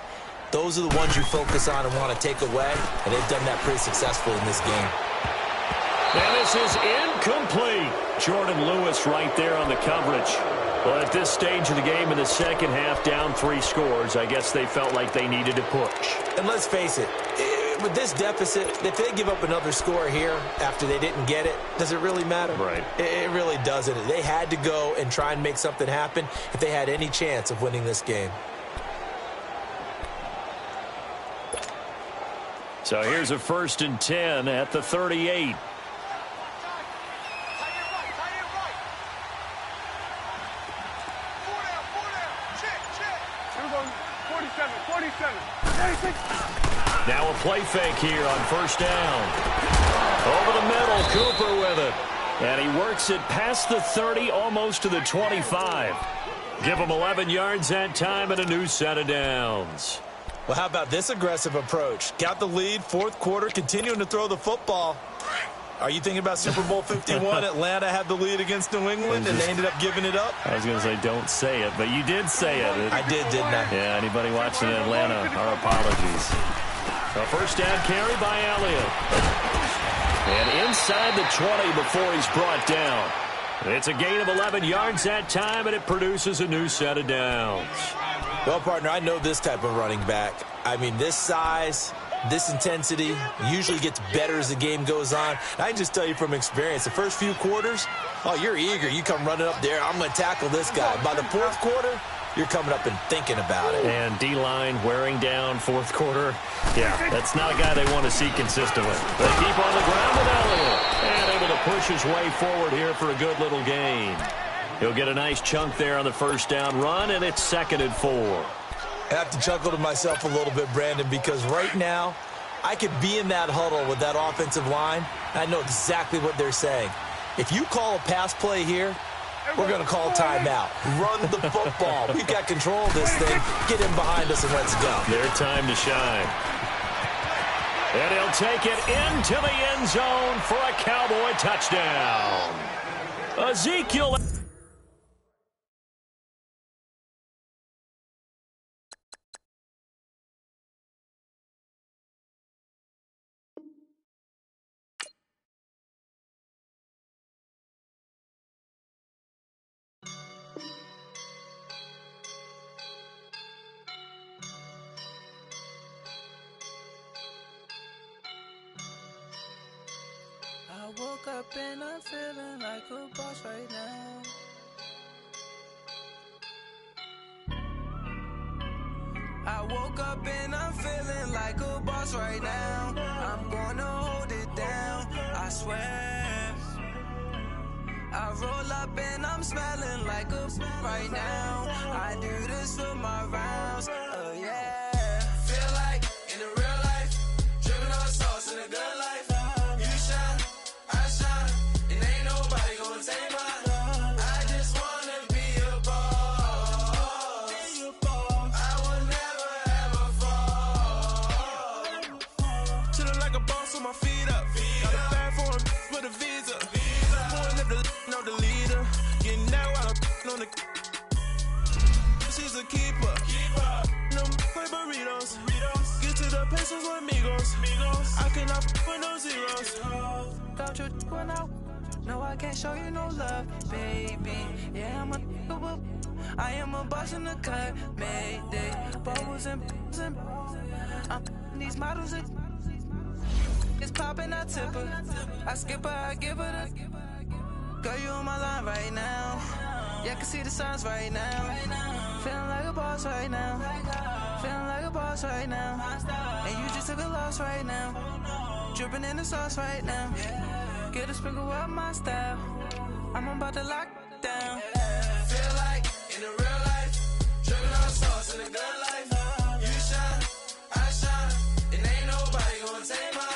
those are the ones you focus on and want to take away. And they've done that pretty successfully in this game. And this is incomplete. Jordan Lewis right there on the coverage. Well, at this stage of the game in the second half, down 3 scores, I guess they felt like they needed to push. And let's face it, with this deficit, if they give up another score here after they didn't get it, does it really matter? Right. It really doesn't. They had to go and try and make something happen if they had any chance of winning this game. So here's a 1st and 10 at the 38. Now a play fake here on 1st down. Over the middle, Cooper with it. And he works it past the 30, almost to the 25. Give him 11 yards that time and a new set of downs. Well, how about this aggressive approach? Got the lead, 4th quarter, continuing to throw the football. Are you thinking about Super Bowl 51? Atlanta had the lead against New England, and they ended up giving it up? I was going to say don't say it, but you did say it. I did, didn't I? Yeah, anybody watching in Atlanta, our apologies. A 1st down carry by Elliott. And inside the 20 before he's brought down. It's a gain of 11 yards that time, and it produces a new set of downs. Well, partner, I know this type of running back. I mean, this size, this intensity usually gets better as the game goes on. And I can just tell you from experience, the first few quarters, oh, you're eager. You come running up there, I'm going to tackle this guy. By the 4th quarter, you're coming up and thinking about it. And D-line wearing down 4th quarter. Yeah, that's not a guy they want to see consistently. They keep on the ground with Elliott. And able to push his way forward here for a good little gain. He'll get a nice chunk there on the 1st down run, and it's 2nd and 4. I have to chuckle to myself a little bit, Brandon, because right now I could be in that huddle with that offensive line, and I know exactly what they're saying. If you call a pass play here, we're going to call timeout. Run the football. We've got control of this thing. Get him behind us and let's go. Their time to shine. And he'll take it into the end zone for a Cowboy touchdown. Ezekiel. woke up and I'm feeling like a boss right now. I woke up and I'm feeling like a boss right now. I'm gonna hold it down, I swear. I roll up and I'm smelling like a right now. I do this for my rounds, oh yeah. Feel like in the real life, dripping on sauce in a good life. You shine, I shine, and ain't nobody gonna take mine. I just wanna be a boss. I will never ever fall. Chillin' like a boss with my feet up. Got a bag for him with a visa. Pulling up the know the leader. Getting that while I'm on the. She's a keeper. No play burritos. Get to the pesos with amigos. I cannot with no zeros. Don't you run out? No, I can't show you no love, baby. Yeah, I am a boss in the cut. Mayday. Bubbles and I'm these models. It's popping, I tip her. I skip her, I give her the. Girl, you on my line right now. Yeah, I can see the signs right now. Feeling like a boss right now. Feeling like a boss right now. And you just took a loss right now. Dripping in the sauce right now. Get a sprinkle up my style. I'm about to lock down. Feel like in the real life, dripping on sauce in the good life. You shine, I shine, and ain't nobody gonna take mine.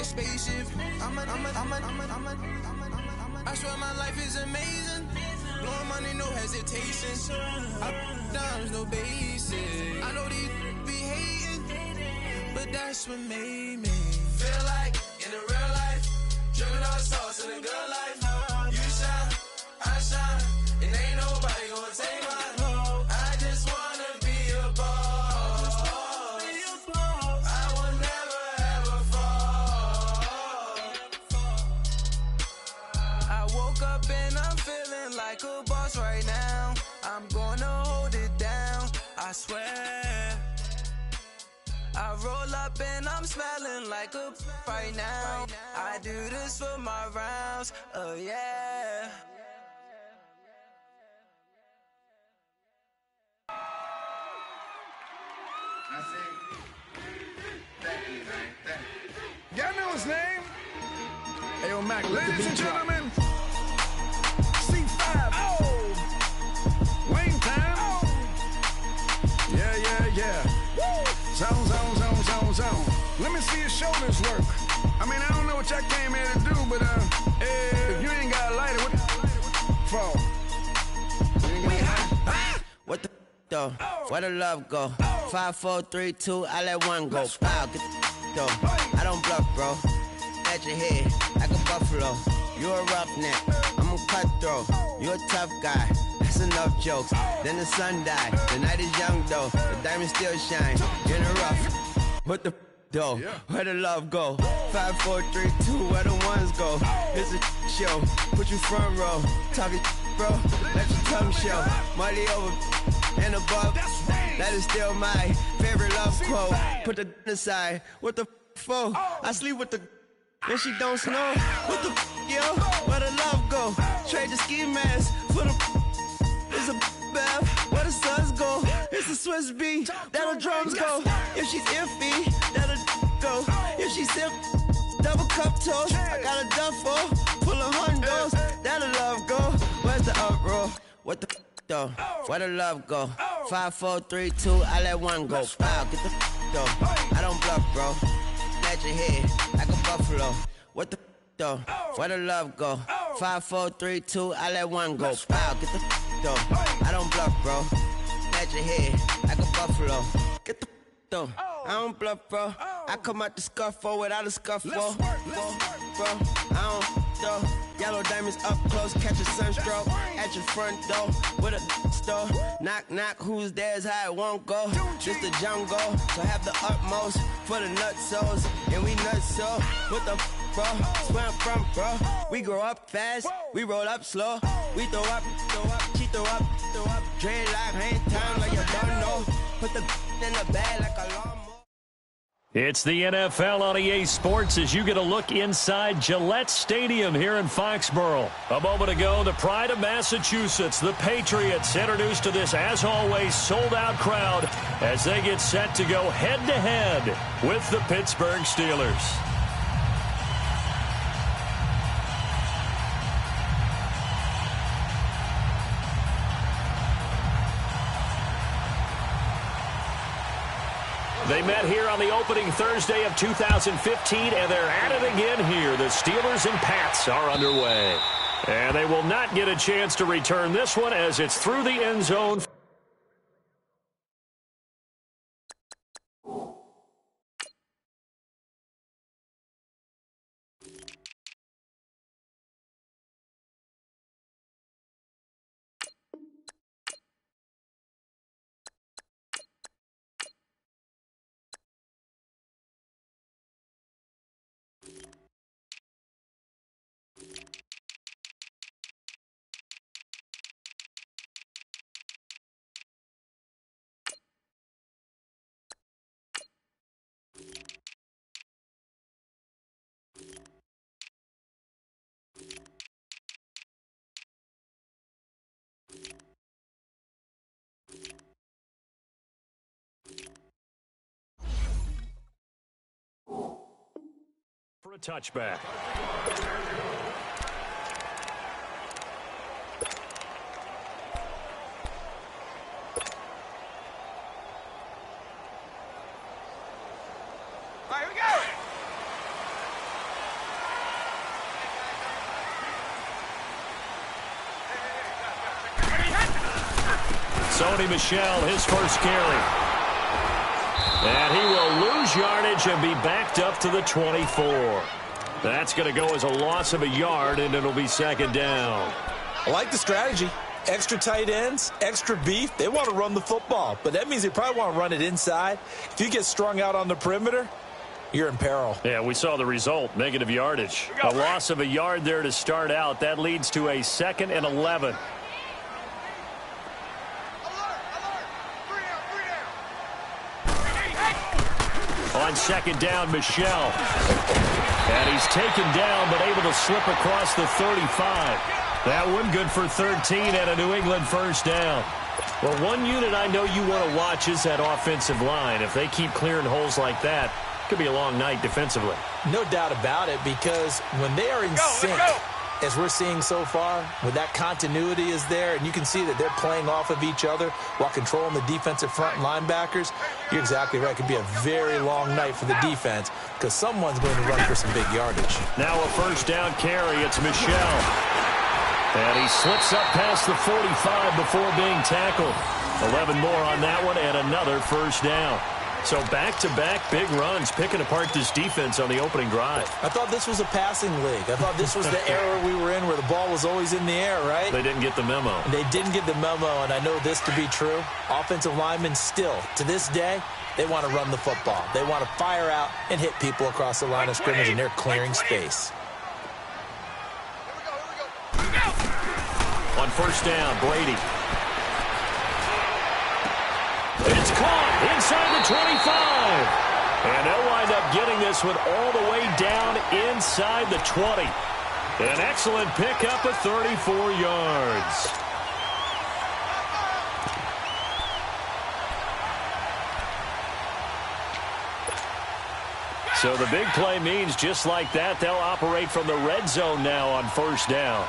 Spaceship. I swear my life is amazing. Blowing money, no hesitation. Dimes, no basic. I know these be hating, but that's what made me feel like in the real life, dripping on sauce in the good life. You shine, I shine, and ain't nobody gonna take mine. I just wanna be a boss. I will never ever fall. I woke up and I'm feeling like a boss right now. I'm gonna hold it down, I swear. I roll up and I'm smelling like a right now. I do this for my rounds, oh yeah. Y'all know his name? Hey, yo, Mac, ladies and gentlemen, C5. Oh! Wayne time. Oh! Yeah. Woo! Zone. Let me see your shoulders work. I mean, I don't know what y'all came here to do, but if you ain't got a lighter, what for? What the though? Where the love go? 5, 4, 3, 2, I let one go. Wow, get the though. I don't bluff, bro. At your head like a buffalo. You a roughneck, I'm a cutthroat. You a tough guy. That's enough jokes. Then the sun died. The night is young though. The diamonds still shine. In the rough. What the though? Where the love go? 5, 4, 3, 2, where the ones go? It's a show. Put you front row. Talking bro. Let your tongue show. Money over and above. That is still my favorite love quote. Put the aside. What the for? I sleep with the and she don't snow. What the yo? Where the love go? Trade the ski mask for the. It's a bath. Where the suns go? It's a Swiss beat. That'll drums go. If she's iffy, that'll go. If she's sip, double cup toast. I got a duffel full of hundos. That'll love go. Where's the uproar? What the though? Where the love go? 5, 4, 3, 2, I let one go. Wow, get the though. I don't bluff, bro. At your head like a buffalo. What the though? Where the love go? 5, 4, 3, 2, I let one go. Wow, get the though. I don't bluff, bro. At your head like a buffalo. Get the though. I don't bluff, bro. I come out the scuffle without a scuffle. Bro, I don't though. Yellow diamonds up close, catch a sunstroke at your front door with a store. Knock, knock, who's there's how it won't go. Just the jungle, so have the utmost for the nutsos. And we nutso with the bro, where I'm from, bro. We grow up fast, we roll up slow. We throw up, she throw up. Dreadlock, hang time like you don't know. Put the in the bag like a lawnmower. It's the NFL on EA Sports as you get a look inside Gillette Stadium here in Foxborough. A moment ago, the pride of Massachusetts, the Patriots, introduced to this, as always, sold-out crowd as they get set to go head-to-head with the Pittsburgh Steelers. They met here on the opening Thursday of 2015, and they're at it again here. The Steelers and Pats are underway. And they will not get a chance to return this one as it's through the end zone. For a touchback. All right, here we go. Sony Michel, his first carry. And he will lose yardage and be backed up to the 24. That's going to go as a loss of a yard, and it'll be second down. I like the strategy. Extra tight ends, extra beef. They want to run the football, but that means they probably want to run it inside. If you get strung out on the perimeter, you're in peril. Yeah, we saw the result, negative yardage. A loss of a yard there to start out. That leads to a 2nd and 11. On second down, Michel. And he's taken down, but able to slip across the 35. That one good for 13 and a New England first down. Well, one unit I know you want to watch is that offensive line. If they keep clearing holes like that, it could be a long night defensively. No doubt about it, because when they are in sync, as we're seeing so far, when that continuity is there, and you can see that they're playing off of each other while controlling the defensive front linebackers, you're exactly right. It could be a very long night for the defense because someone's going to run for some big yardage. Now a first down carry. It's Michel. And he slips up past the 45 before being tackled. 11 more on that one and another first down. So back-to-back big runs, picking apart this defense on the opening drive. I thought this was a passing league. I thought this was the era we were in where the ball was always in the air, right? They didn't get the memo. They didn't get the memo, and I know this to be true. Offensive linemen still, to this day, they want to run the football. They want to fire out and hit people across the line of scrimmage, and they're clearing space. On first down, Brady. It's caught inside the 25. And they'll wind up getting this one all the way down inside the 20. An excellent pickup of 34 yards. So the big play means just like that, they'll operate from the red zone now on first down.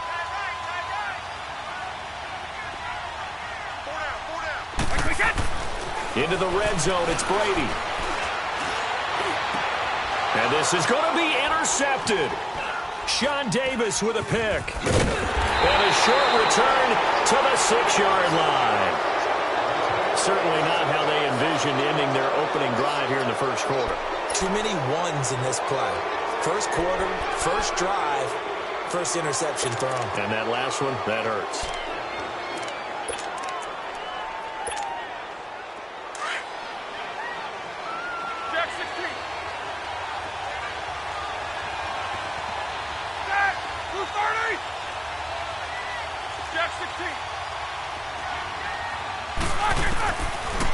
Into the red zone, it's Brady. And this is going to be intercepted. Sean Davis with a pick. And a short return to the 6-yard line. Certainly not how they envisioned ending their opening drive here in the first quarter. Too many ones in this play. First quarter, first drive, First interception thrown. And that last one, that hurts. Jack 16. Jack 230. Jack 16.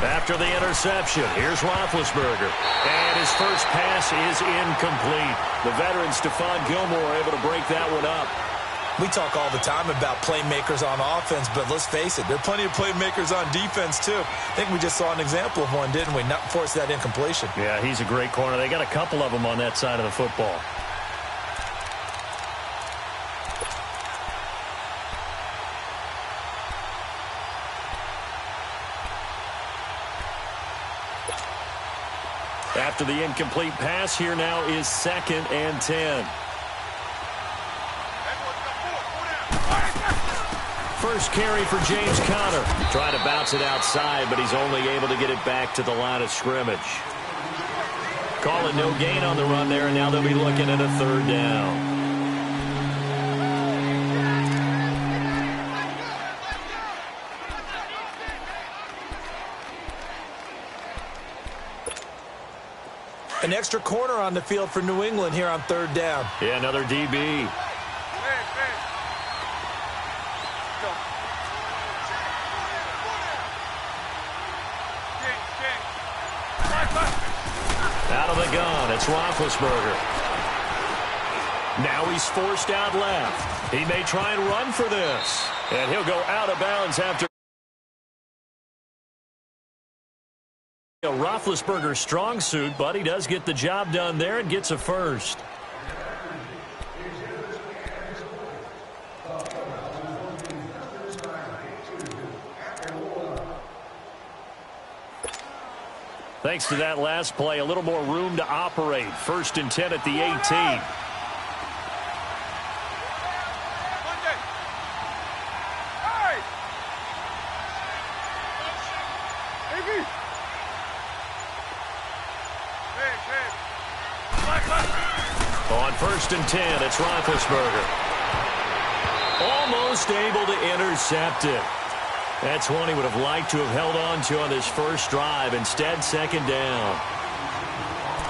After the interception, here's Roethlisberger. And his first pass is incomplete. The veteran Stephon Gilmore able to break that one up. We talk all the time about playmakers on offense, but let's face it, there are plenty of playmakers on defense, too. I think we just saw an example of one, didn't we? Not force that incompletion. Yeah, he's a great corner. They got a couple of them on that side of the football. After the incomplete pass, here now is 2nd and 10. First carry for James Conner. Trying to bounce it outside, but he's only able to get it back to the line of scrimmage. Calling no gain on the run there, and now they'll be looking at a 3rd down. An extra corner on the field for New England here on 3rd down. Yeah, another DB. Out of the gun, it's Roethlisberger. Now he's forced out left. He may try and run for this. And he'll go out of bounds after. Roethlisberger's strong suit, but he does get the job done there and gets a first. Thanks to that last play, a little more room to operate. 1st and 10 at the 18. On 1st and 10, it's Roethlisberger. Almost able to intercept it. That's one he would have liked to have held on to on his first drive. Instead, 2nd down.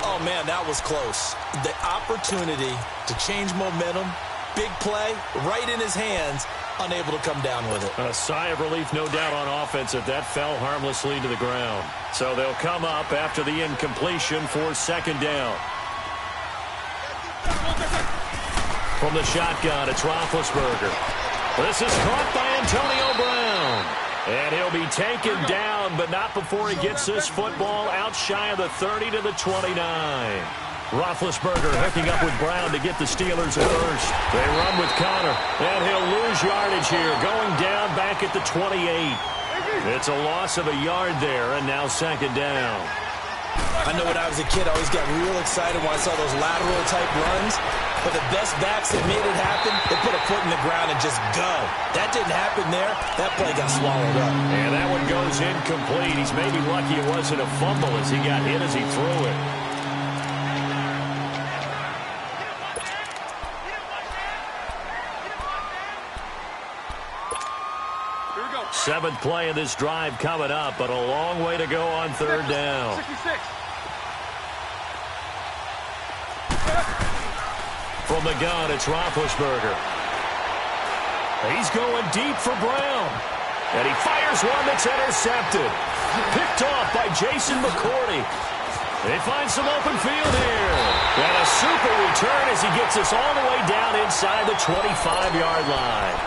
Oh, man, that was close. The opportunity to change momentum, big play, right in his hands, unable to come down with it. A sigh of relief, no doubt, on offense if that fell harmlessly to the ground. So they'll come up after the incompletion for 2nd down. From the shotgun, it's Roethlisberger. This is caught by Antonio Brown. And he'll be taken down, but not before he gets this football out shy of the 30 to the 29. Roethlisberger hooking up with Brown to get the Steelers at first. They run with Conner, and he'll lose yardage here, going down back at the 28. It's a loss of a yard there, and now 2nd down. I know when I was a kid, I always got real excited when I saw those lateral-type runs. But the best backs that made it happen, they put a foot in the ground and just go. That didn't happen there. That play got swallowed up. And that one goes incomplete. He's maybe lucky it wasn't a fumble as he got hit as he threw it. Here we go. 7th play of this drive coming up, but a long way to go on 3rd down. 66. From the gun, it's Roethlisberger. He's going deep for Brown. And he fires one that's intercepted. Picked off by Jason McCourty. They find some open field here. And a super return as he gets us all the way down inside the 25-yard line.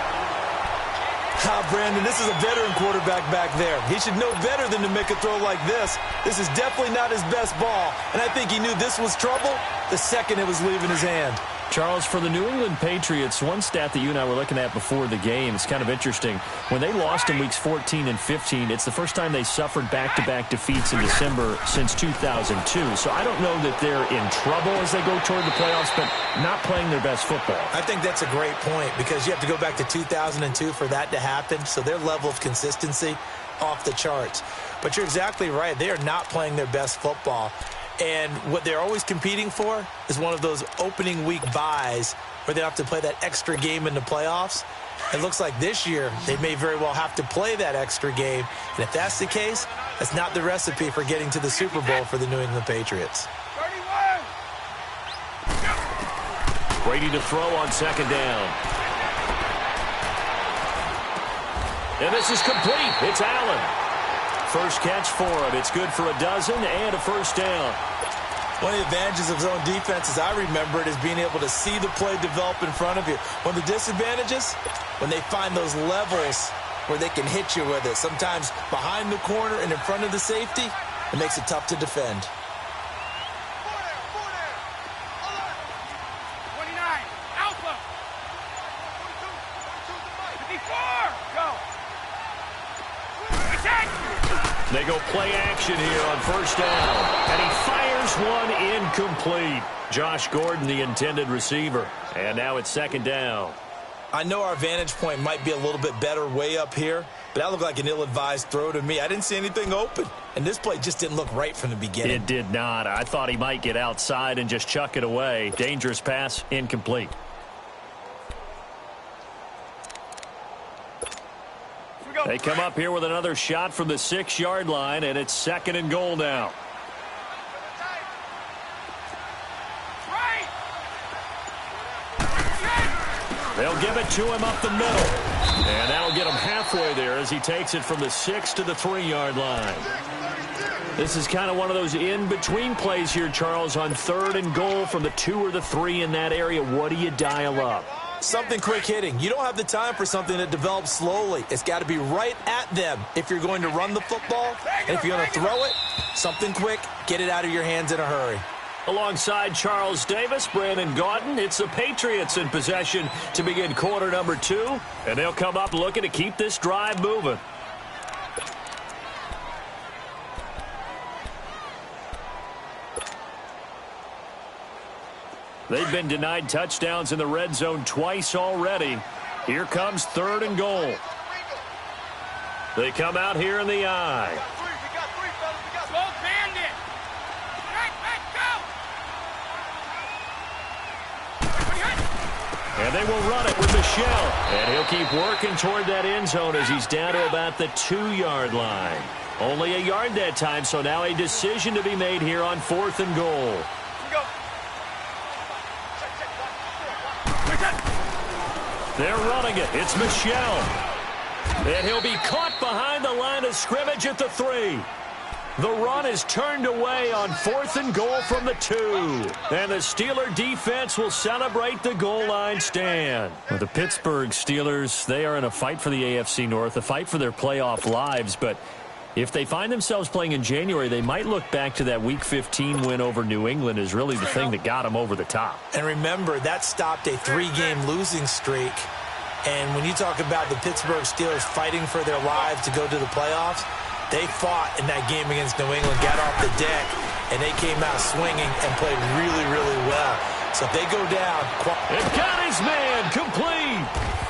Brandon, this is a veteran quarterback back there. He should know better than to make a throw like this. This is definitely not his best ball. And I think he knew this was trouble the second it was leaving his hand. Charles, for the New England Patriots, one stat that you and I were looking at before the game, it's kind of interesting. When they lost in weeks 14 and 15, it's the first time they suffered back-to-back defeats in December since 2002. So I don't know that they're in trouble as they go toward the playoffs, but not playing their best football. I think that's a great point because you have to go back to 2002 for that to happen. So their level of consistency off the charts. But you're exactly right. They are not playing their best football. And what they're always competing for is one of those opening week buys where they have to play that extra game in the playoffs. It looks like this year they may very well have to play that extra game. And if that's the case, that's not the recipe for getting to the Super Bowl for the New England Patriots. 31. Brady to throw on second down. And this is complete. It's Allen. First catch for him. It's good for a dozen and a first down. One of the advantages of zone defense, as I remember it, is being able to see the play develop in front of you. One of the disadvantages, when they find those levels where they can hit you with it, sometimes behind the corner and in front of the safety, it makes it tough to defend. 29. Alpha. 54. Go. Attack. They go play action here on first down. And he fires one incomplete. Josh Gordon, the intended receiver. And now it's second down. I know our vantage point might be a little bit better way up here, but that looked like an ill-advised throw to me. I didn't see anything open, and this play just didn't look right from the beginning. It did not. I thought he might get outside and just chuck it away. Dangerous pass, incomplete. They come up here with another shot from the 6-yard line, and it's second and goal now. They'll give it to him up the middle. And that'll get him halfway there as he takes it from the 6 to the 3-yard line. This is kind of one of those in-between plays here, Charles, on third and goal from the 2 or the 3 in that area. What do you dial up? Something quick hitting. You don't have the time for something that develops slowly. It's got to be right at them if you're going to run the football. And if you're going to throw it, something quick, get it out of your hands in a hurry. Alongside Charles Davis, Brandon Gaudin, it's the Patriots in possession to begin quarter number 2. And they'll come up looking to keep this drive moving. They've been denied touchdowns in the red zone twice already. Here comes third and goal. They come out here in the eye. And they will run it with Michelle. And he'll keep working toward that end zone as he's down to about the 2-yard line. Only a yard that time, so now a decision to be made here on fourth and goal. They're running it. It's Michelle. And he'll be caught behind the line of scrimmage at the 3. The run is turned away on fourth and goal from the 2. And the Steeler defense will celebrate the goal line stand. Well, the Pittsburgh Steelers, they are in a fight for the AFC North, a fight for their playoff lives. But if they find themselves playing in January, they might look back to that Week 15 win over New England as really the thing that got them over the top. And remember, that stopped a 3-game losing streak. And when you talk about the Pittsburgh Steelers fighting for their lives to go to the playoffs, they fought in that game against New England, got off the deck, and they came out swinging and played really, really well. So if they go down... It got his man complete.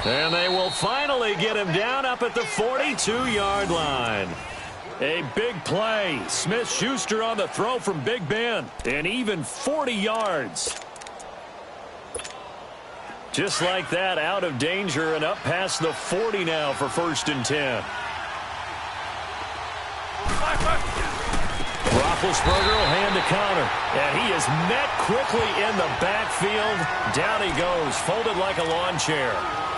And they will finally get him down up at the 42-yard line. A big play. Smith-Schuster on the throw from Big Ben. And even 40 yards. Just like that, out of danger and up past the 40 now for first and 10. Roethlisberger will hand the counter. And he is met quickly in the backfield. Down he goes, folded like a lawn chair.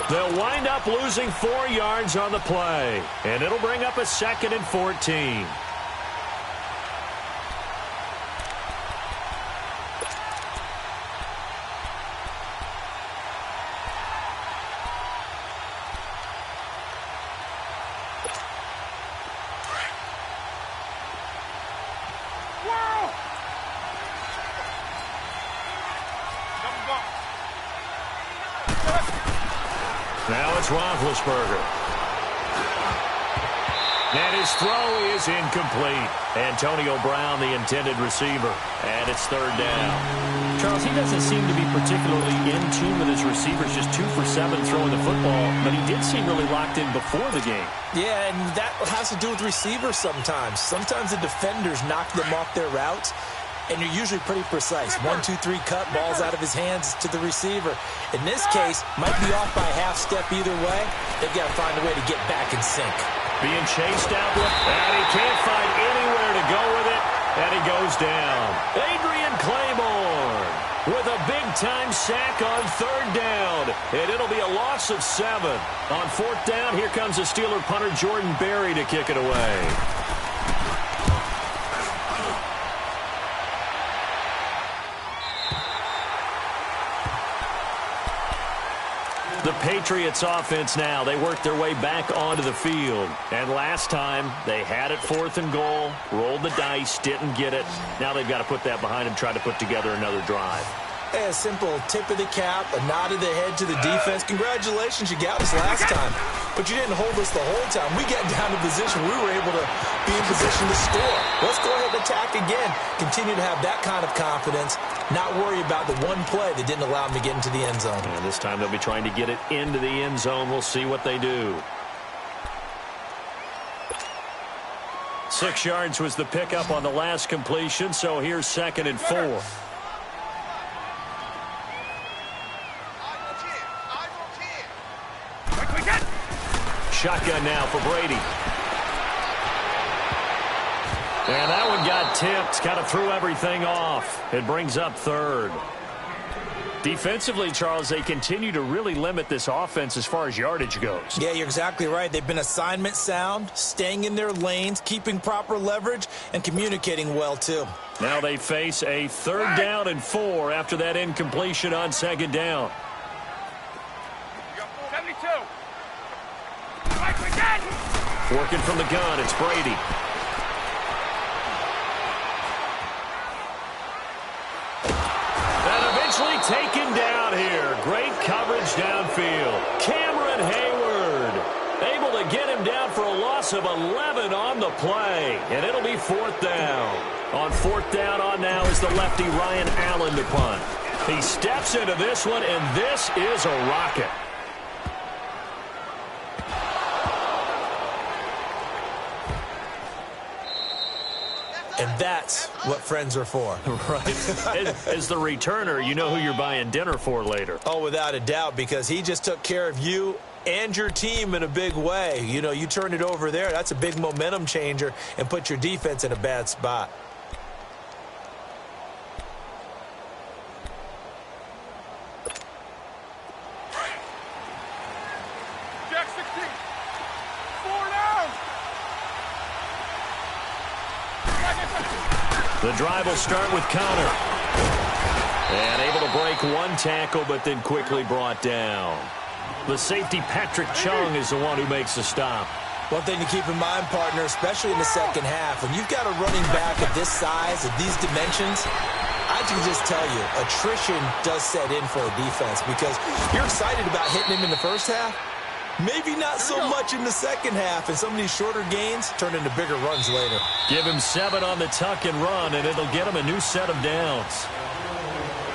They'll wind up losing 4 yards on the play. And it'll bring up a 2nd and 14. Now it's Roethlisberger. And his throw is incomplete. Antonio Brown, the intended receiver. And it's third down. Charles, he doesn't seem to be particularly in tune with his receivers, just 2 for 7 throwing the football, but he did seem really locked in before the game. Yeah, and that has to do with receivers sometimes. Sometimes the defenders knock them off their routes. and you're usually pretty precise. 1, 2, 3 cut, balls out of his hands to the receiver. In this case, might be off by a half step either way. They've got to find a way to get back in sync. Being chased out, and he can't find anywhere to go with it, and he goes down. Adrian Claiborne with a big-time sack on 3rd down, and it'll be a loss of 7. On 4th down, here comes the Steeler punter Jordan Berry to kick it away. The Patriots offense now. They work their way back onto the field. And last time, they had it 4th and goal, rolled the dice, didn't get it. Now they've got to put that behind them, try to put together another drive. Hey, a simple tip of the cap, a nod of the head to the defense. Congratulations, you got us last time. But you didn't hold us the whole time. We got down to position. We were able to be in position to score. Let's go ahead and attack again. Continue to have that kind of confidence. Not worry about the one play that didn't allow them to get into the end zone. And this time they'll be trying to get it into the end zone. We'll see what they do. 6 yards was the pickup on the last completion, so here's 2nd and 4. Shotgun now for Brady. And that one got tipped. Kind of threw everything off. It brings up 3rd. Defensively, Charles, they continue to really limit this offense as far as yardage goes. Yeah, you're exactly right. They've been assignment sound, staying in their lanes, keeping proper leverage, and communicating well, too. Now they face a 3rd down and 4 after that incompletion on 2nd down. 72. Working from the gun, it's Brady. And eventually taken down here. Great coverage downfield. Cameron Hayward able to get him down for a loss of 11 on the play. And it'll be 4th down. On 4th down on now is the lefty Ryan Allen to punt. He steps into this one, and this is a rocket. And that's what friends are for. Right. As the returner, you know who you're buying dinner for later. Oh, without a doubt, because he just took care of you and your team in a big way. You know, you turned it over there. That's a big momentum changer and put your defense in a bad spot. Jack 16. 4 down. The drive will start with Connor. And able to break one tackle, but then quickly brought down. The safety, Patrick Chung, is the one who makes the stop. One thing to keep in mind, partner, especially in the second half, when you've got a running back of this size, of these dimensions, I can just tell you, attrition does set in for a defense because you're excited about hitting him in the first half. Maybe not so much in the second half, and some of these shorter gains turn into bigger runs later. Give him 7 on the tuck and run, and it'll get him a new set of downs.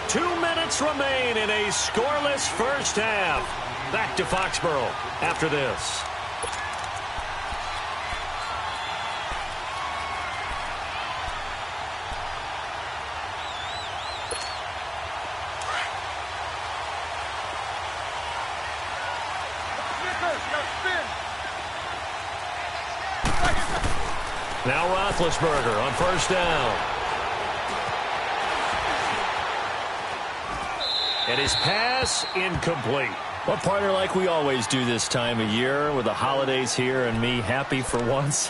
2 minutes remain in a scoreless first half. Back to Foxborough after this. Now Roethlisberger on first down. And his pass incomplete. Well, partner, like we always do this time of year with the holidays here and me happy for once.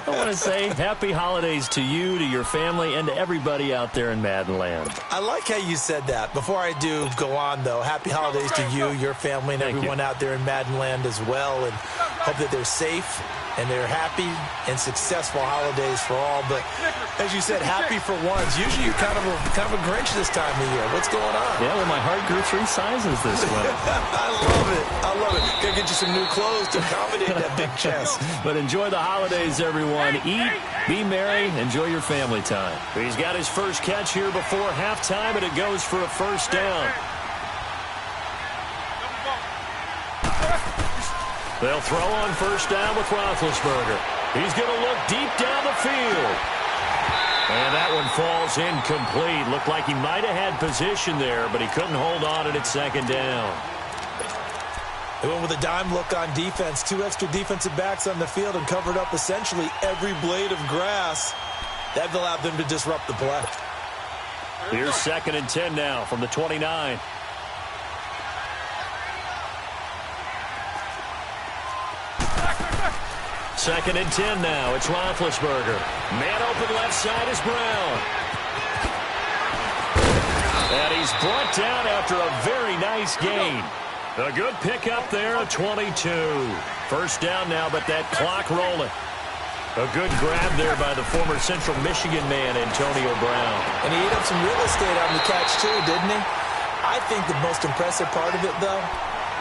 I want to say happy holidays to you, to your family, and to everybody out there in Madden Land. I like how you said that. Before I do go on, though, happy holidays to you, your family, and everyone out there in Madden Land as well. And hope that they're safe and they're happy and successful holidays for all. But as you said, happy for once. Usually you're kind of a Grinch this time of year. What's going on? Yeah, well, my heart grew 3 sizes this winter. I love it. I love it. Gotta get you some new clothes to accommodate that big chest. But enjoy the holidays, everyone. Eat, be merry, enjoy your family time. He's got his first catch here before halftime, and it goes for a first down. They'll throw on first down with Roethlisberger. He's going to look deep down the field. And that one falls incomplete. Looked like he might have had position there, but he couldn't hold on at second down. They went with a dime look on defense. 2 extra defensive backs on the field and covered up essentially every blade of grass. That allowed them to disrupt the play. Here's 2nd and 10 now from the 29. Second and 10 now. It's Roethlisberger. Man open left side is Brown. And he's brought down after a very nice gain. A good pickup there at 22. First down now, but that clock rolling. A good grab there by the former Central Michigan man, Antonio Brown. And he ate up some real estate on the catch, too, didn't he? I think the most impressive part of it, though,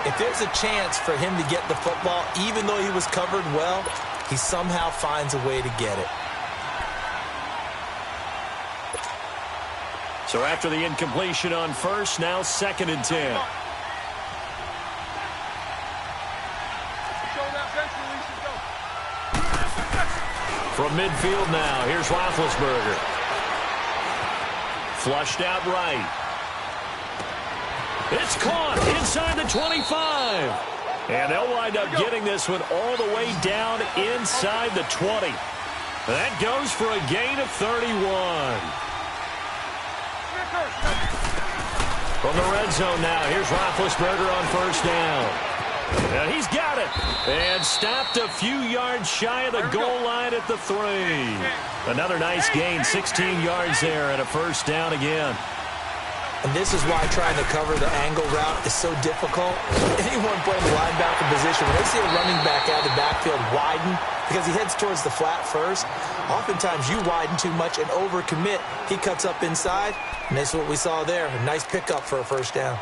if there's a chance for him to get the football, even though he was covered well, he somehow finds a way to get it. So after the incompletion on first, now 2nd and 10. From midfield now, here's Roethlisberger. Flushed out right. It's caught inside the 25. And they'll wind up getting this one all the way down inside the 20. That goes for a gain of 31. From the red zone now, here's Roethlisberger on first down. And he's got it. And stopped a few yards shy of the goal line at the 3. Another nice gain, 16 yards there and a first down again. And this is why trying to cover the angle route is so difficult. Anyone playing the linebacker position, when they see a running back out of the backfield widen because he heads towards the flat first, oftentimes you widen too much and overcommit. He cuts up inside, and that's what we saw there. A nice pickup for a first down.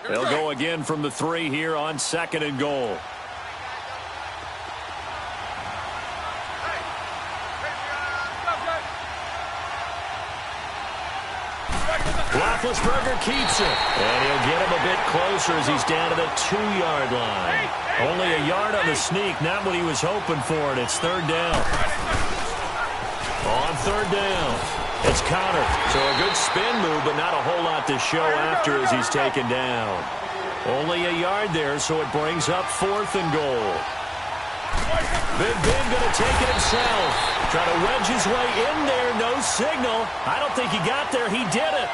They'll go again from the 3 here on 2nd and goal. Roethlisberger keeps it. And he'll get him a bit closer as he's down to the 2-yard line. Only a yard on the sneak, not what he was hoping for, and it's 3rd down. On 3rd down, it's Connor. So a good spin move, but not a whole lot to show after as he's taken down. Only a yard there, so it brings up 4th and goal. Big Ben going to take it himself. Try to wedge his way in there. No signal. I don't think he got there. He did it.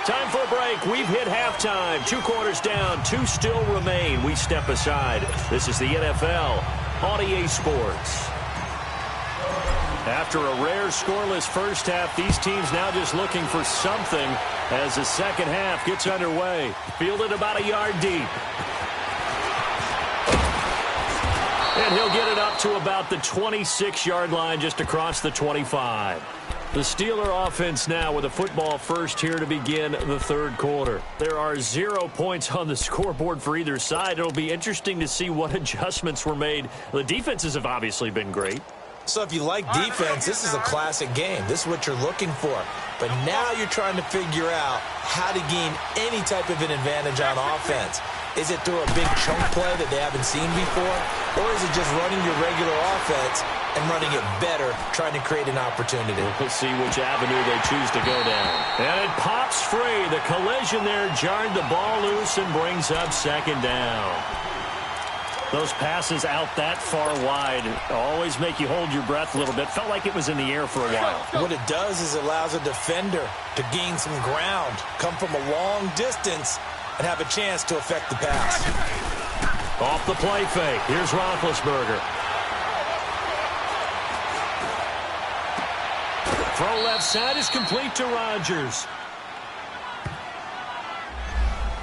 Time for a break. We've hit halftime. 2 quarters down. 2 still remain. We step aside. This is the NFL on EA Sports. After a rare scoreless first half, these teams now just looking for something as the second half gets underway. Fielded about a yard deep. And he'll get it up to about the 26-yard line just across the 25. The Steeler offense now with a football first here to begin the 3rd quarter. There are 0 points on the scoreboard for either side. It'll be interesting to see what adjustments were made. The defenses have obviously been great. So if you like defense, this is a classic game. This is what you're looking for. But now you're trying to figure out how to gain any type of an advantage on offense. Is it through a big chunk play that they haven't seen before? Or is it just running your regular offense and running it better, trying to create an opportunity? We'll see which avenue they choose to go down. And it pops free. The collision there jarred the ball loose and brings up 2nd down. Those passes out that far wide always make you hold your breath a little bit. Felt like it was in the air for a while. What it does is it allows a defender to gain some ground, come from a long distance, and have a chance to affect the pass. Off the play fake. Here's Roethlisberger. Throw left side is complete to Rodgers.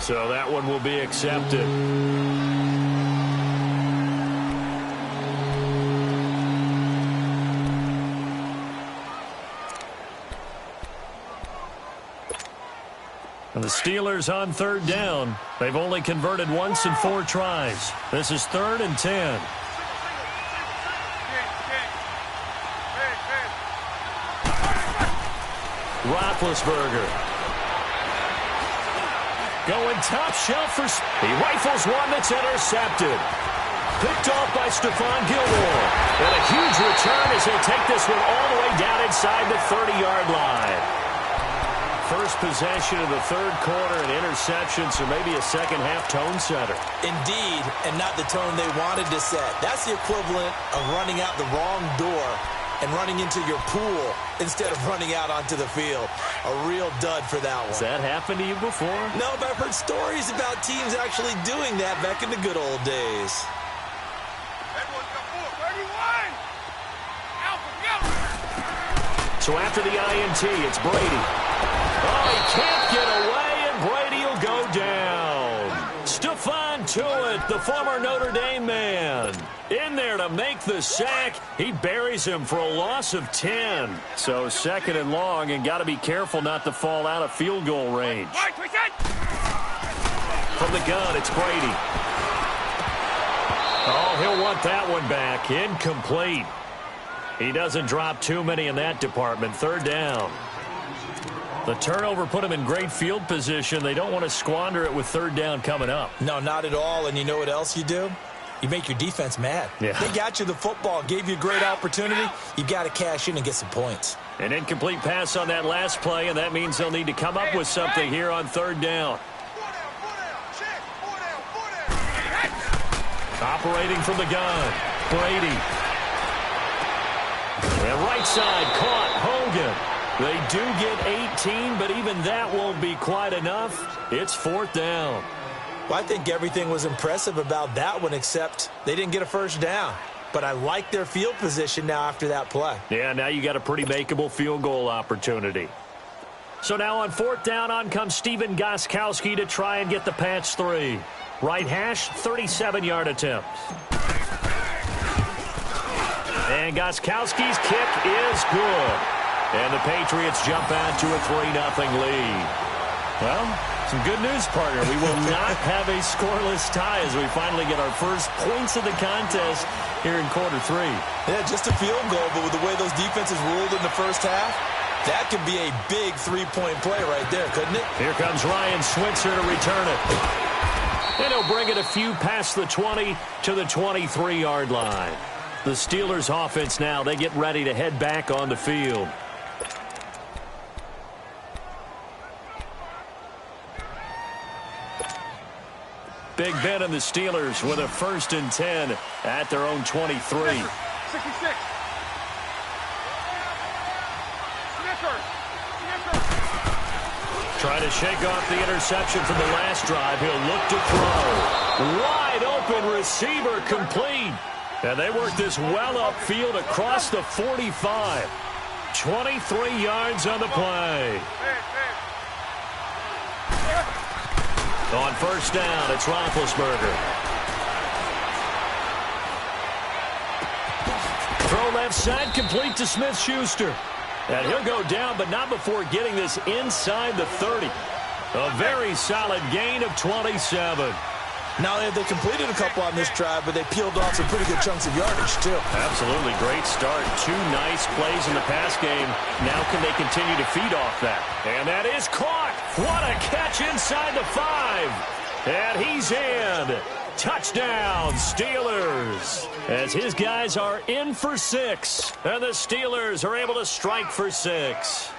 So that one will be accepted. And the Steelers on 3rd down. They've only converted once in 4 tries. This is 3rd and 10. Roethlisberger. Going top shelf for... He rifles one that's intercepted. Picked off by Stephon Gilmore. And a huge return as he'll take this one all the way down inside the 30-yard line. First possession of the third quarter, an interception, so maybe a second-half tone setter. Indeed, and not the tone they wanted to set. That's the equivalent of running out the wrong door and running into your pool instead of running out onto the field. A real dud for that one. Has that happened to you before? No, but I've heard stories about teams actually doing that back in the good old days. So after the INT, it's Brady. Oh, he can't get away, and Brady will go down. Stephon Tuitt, the former Notre Dame man, in there to make the sack. He buries him for a loss of 10. So second and long, and got to be careful not to fall out of field goal range. From the gun, it's Brady. Oh, he'll want that one back. Incomplete. He doesn't drop too many in that department. Third down. The turnover put him in great field position. They don't want to squander it with third down coming up. No, not at all. And you know what else you do? You make your defense mad. Yeah. They got you the football, gave you a great opportunity. You got to cash in and get some points. An incomplete pass on that last play, and that means they'll need to come up with something here on third down. Operating from the gun, Brady. And right side caught, Hogan. They do get 18, but even that won't be quite enough. It's fourth down. Well, I think everything was impressive about that one, except they didn't get a first down. But I like their field position now after that play. Yeah, now you got a pretty makeable field goal opportunity. So now on fourth down, on comes Stephen Gostkowski to try and get the patch 3. Right hash, 37-yard attempt. And Gostkowski's kick is good. And the Patriots jump out to a 3-0 lead. Well, some good news, partner. We will not have a scoreless tie as we finally get our first points of the contest here in quarter 3. Yeah, just a field goal, but with the way those defenses ruled in the first half, that could be a big three-point play right there, couldn't it? Here comes Ryan Switzer to return it. And he'll bring it a few past the 20 to the 23-yard line. The Steelers offense now, they get ready to head back on the field. Big Ben and the Steelers with a 1st and 10 at their own 23. 66. Trying to shake off the interception from the last drive. He'll look to throw. Wide open receiver complete. And they work this well upfield across the 45. 23 yards on the play. On first down, it's Roethlisberger. Throw left side, complete to Smith-Schuster. And he'll go down, but not before getting this inside the 30. A very solid gain of 27. Not only have they completed a couple on this drive, but they peeled off some pretty good chunks of yardage, too. Absolutely. Great start. 2 nice plays in the pass game. Now can they continue to feed off that? And that is caught. What a catch inside the 5. And he's in. Touchdown, Steelers. As his guys are in for 6. And the Steelers are able to strike for 6.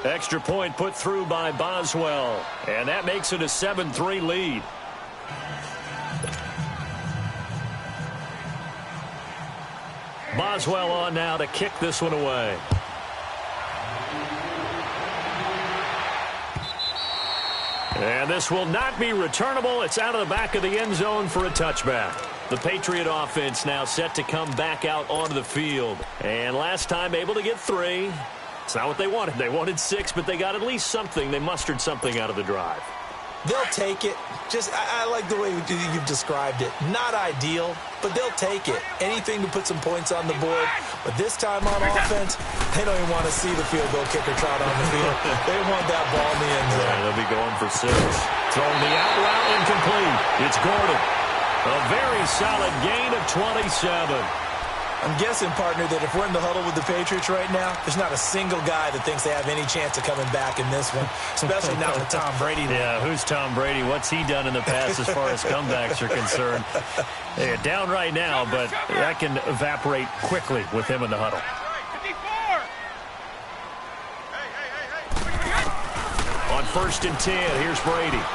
Extra point put through by Boswell. And that makes it a 7-3 lead. Boswell on now to kick this one away. And this will not be returnable. It's out of the back of the end zone for a touchback. The Patriot offense now set to come back out onto the field. And last time able to get 3. It's not what they wanted. They wanted 6, but they got at least something. They mustered something out of the drive. They'll take it. I like the way you've described it. Not ideal, but they'll take it. Anything to put some points on the board. But this time on offense, they don't even want to see the field goal kicker trot on the field. They want that ball in the end zone. Yeah, they'll be going for 6. Throwing the out route incomplete. It's Gordon. A very solid gain of 27. I'm guessing, partner, that if we're in the huddle with the Patriots right now, there's not a single guy that thinks they have any chance of coming back in this one, especially not with Tom Brady. Yeah, who's Tom Brady? What's he done in the past as far as comebacks are concerned? They're down right now, but that can evaporate quickly with him in the huddle. On 1st and 10, here's Brady.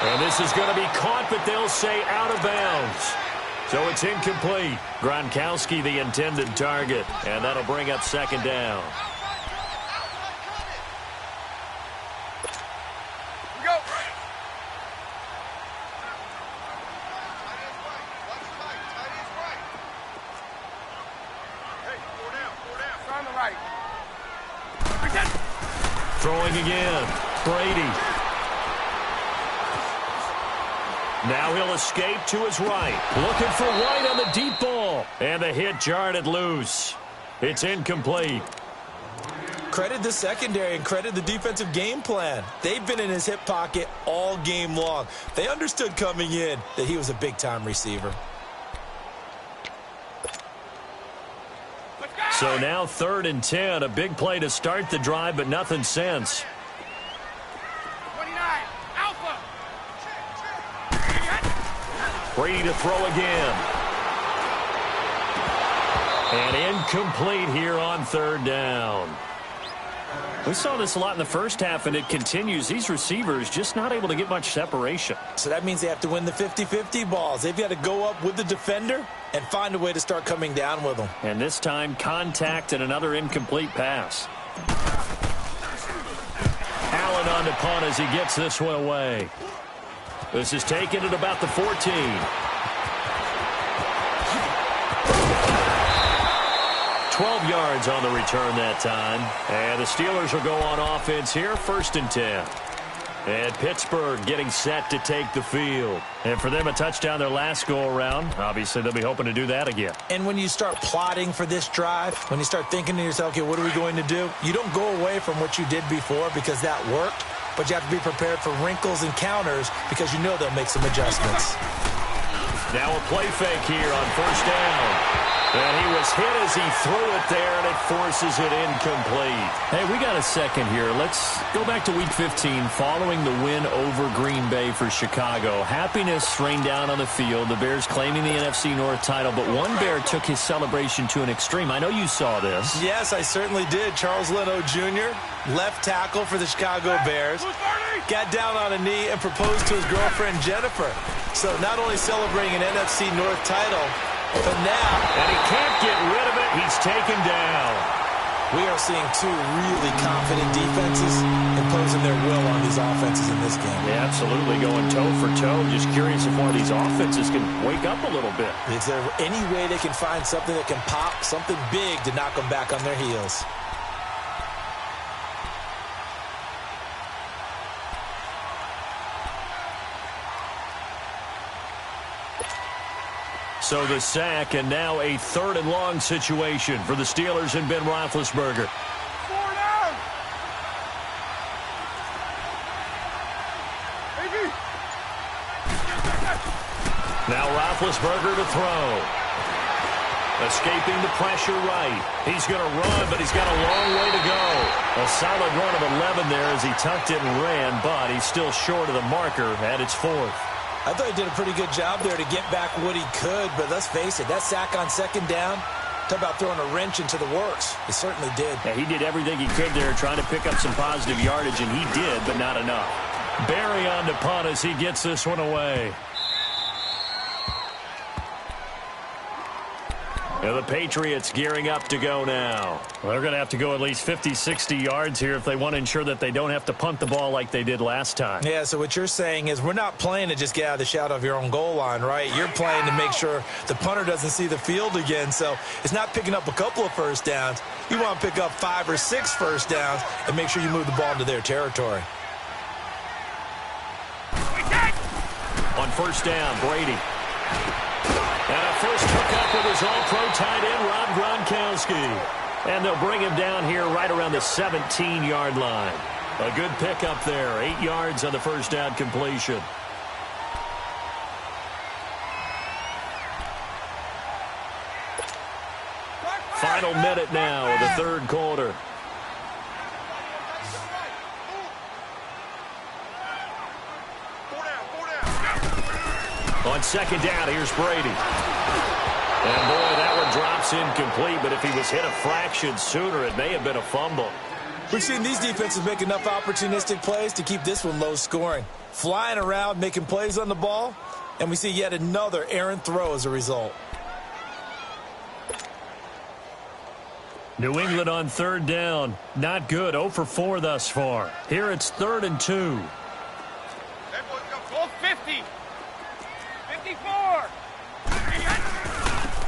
And this is going to be caught, but they'll say out of bounds. So it's incomplete. Gronkowski, the intended target, and that'll bring up 2nd down. Go. Hey, 4 down. It's on the right. Throwing again. Brady. Now he'll escape to his right. Looking for White on the deep ball. And the hit jarred it loose. It's incomplete. Credit the secondary and credit the defensive game plan. They've been in his hip pocket all game long. They understood coming in that he was a big-time receiver. So now 3rd and 10. A big play to start the drive, but nothing since. 29. Alpha. Brady to throw again. And incomplete here on 3rd down. We saw this a lot in the first half, and it continues. These receivers just not able to get much separation. So that means they have to win the 50-50 balls. They've got to go up with the defender and find a way to start coming down with them. And this time, contact and another incomplete pass. Allen on the punt as he gets this one away. This is taken at about the 14. 12 yards on the return that time. And the Steelers will go on offense here, 1st and 10. And Pittsburgh getting set to take the field. And for them, a touchdown their last go-around. Obviously, they'll be hoping to do that again. And when you start plotting for this drive, when you start thinking to yourself, okay, what are we going to do? You don't go away from what you did before because that worked. But you have to be prepared for wrinkles and counters because you know they'll make some adjustments. Now a play fake here on 1st down. And he was hit as he threw it there, and it forces it incomplete. Hey, we got a second here. Let's go back to Week 15 following the win over Green Bay for Chicago. Happiness rained down on the field, the Bears claiming the NFC North title, but one Bear took his celebration to an extreme. I know you saw this. Yes, I certainly did. Charles Leno Jr., left tackle for the Chicago Bears, got down on a knee and proposed to his girlfriend Jennifer. So not only celebrating an NFC North title, but now, and he can't get rid of it. He's taken down. We are seeing two really confident defenses imposing their will on these offenses in this game. Yeah, absolutely, going toe for toe. Just curious if one of these offenses can wake up a little bit. Is there any way they can find something that can pop, something big to knock them back on their heels? So the sack, and now a 3rd and long situation for the Steelers and Ben Roethlisberger. 4 down. Now Roethlisberger to throw. Escaping the pressure right. He's going to run, but he's got a long way to go. A solid run of 11 there as he tucked it and ran, but he's still short of the marker at its 4th. I thought he did a pretty good job there to get back what he could, but let's face it, that sack on 2nd down, talk about throwing a wrench into the works. He certainly did. Yeah, he did everything he could there trying to pick up some positive yardage, and he did, but not enough. Barry on the punt as he gets this one away. And the Patriots gearing up to go now. Well, they're going to have to go at least 50, 60 yards here if they want to ensure that they don't have to punt the ball like they did last time. Yeah, so what you're saying is we're not playing to just get out of the shadow of your own goal line, right? You're playing to make sure the punter doesn't see the field again. So it's not picking up a couple of first downs. You want to pick up 5 or 6 first downs and make sure you move the ball into their territory. On 1st down, Brady. And a first hookup with his all-pro tight end, Rob Gronkowski. And they'll bring him down here right around the 17-yard line. A good pickup there, 8 yards on the first down completion. Final minute now of the third quarter. On second down, here's Brady. And, boy, that one drops incomplete, but if he was hit a fraction sooner, it may have been a fumble. We've seen these defenses make enough opportunistic plays to keep this one low scoring. Flying around, making plays on the ball, and we see yet another errant throw as a result. New England on third down. Not good. 0 for 4 thus far. Here it's 3rd and 2. That boy's got both 50. 54.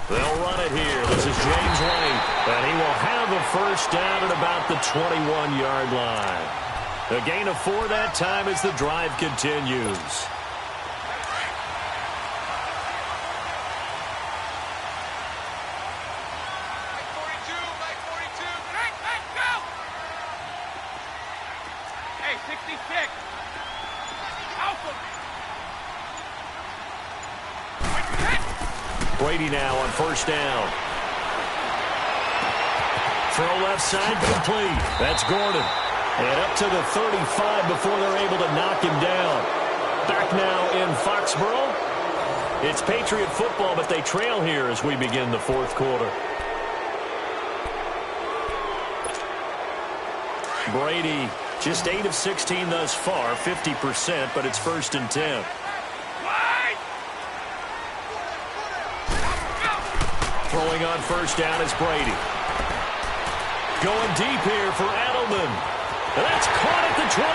They'll run it here. This is James White. And he will have a first down at about the 21-yard line. A gain of 4 that time as the drive continues. Hey, 66. Alpha. Brady now on first down. Throw left side complete. That's Gordon. And up to the 35 before they're able to knock him down. Back now in Foxborough. It's Patriot football, but they trail here as we begin the fourth quarter. Brady just 8 of 16 thus far, 50%, but it's 1st and 10. Throwing on first down is Brady. Going deep here for Edelman. That's caught at the 25.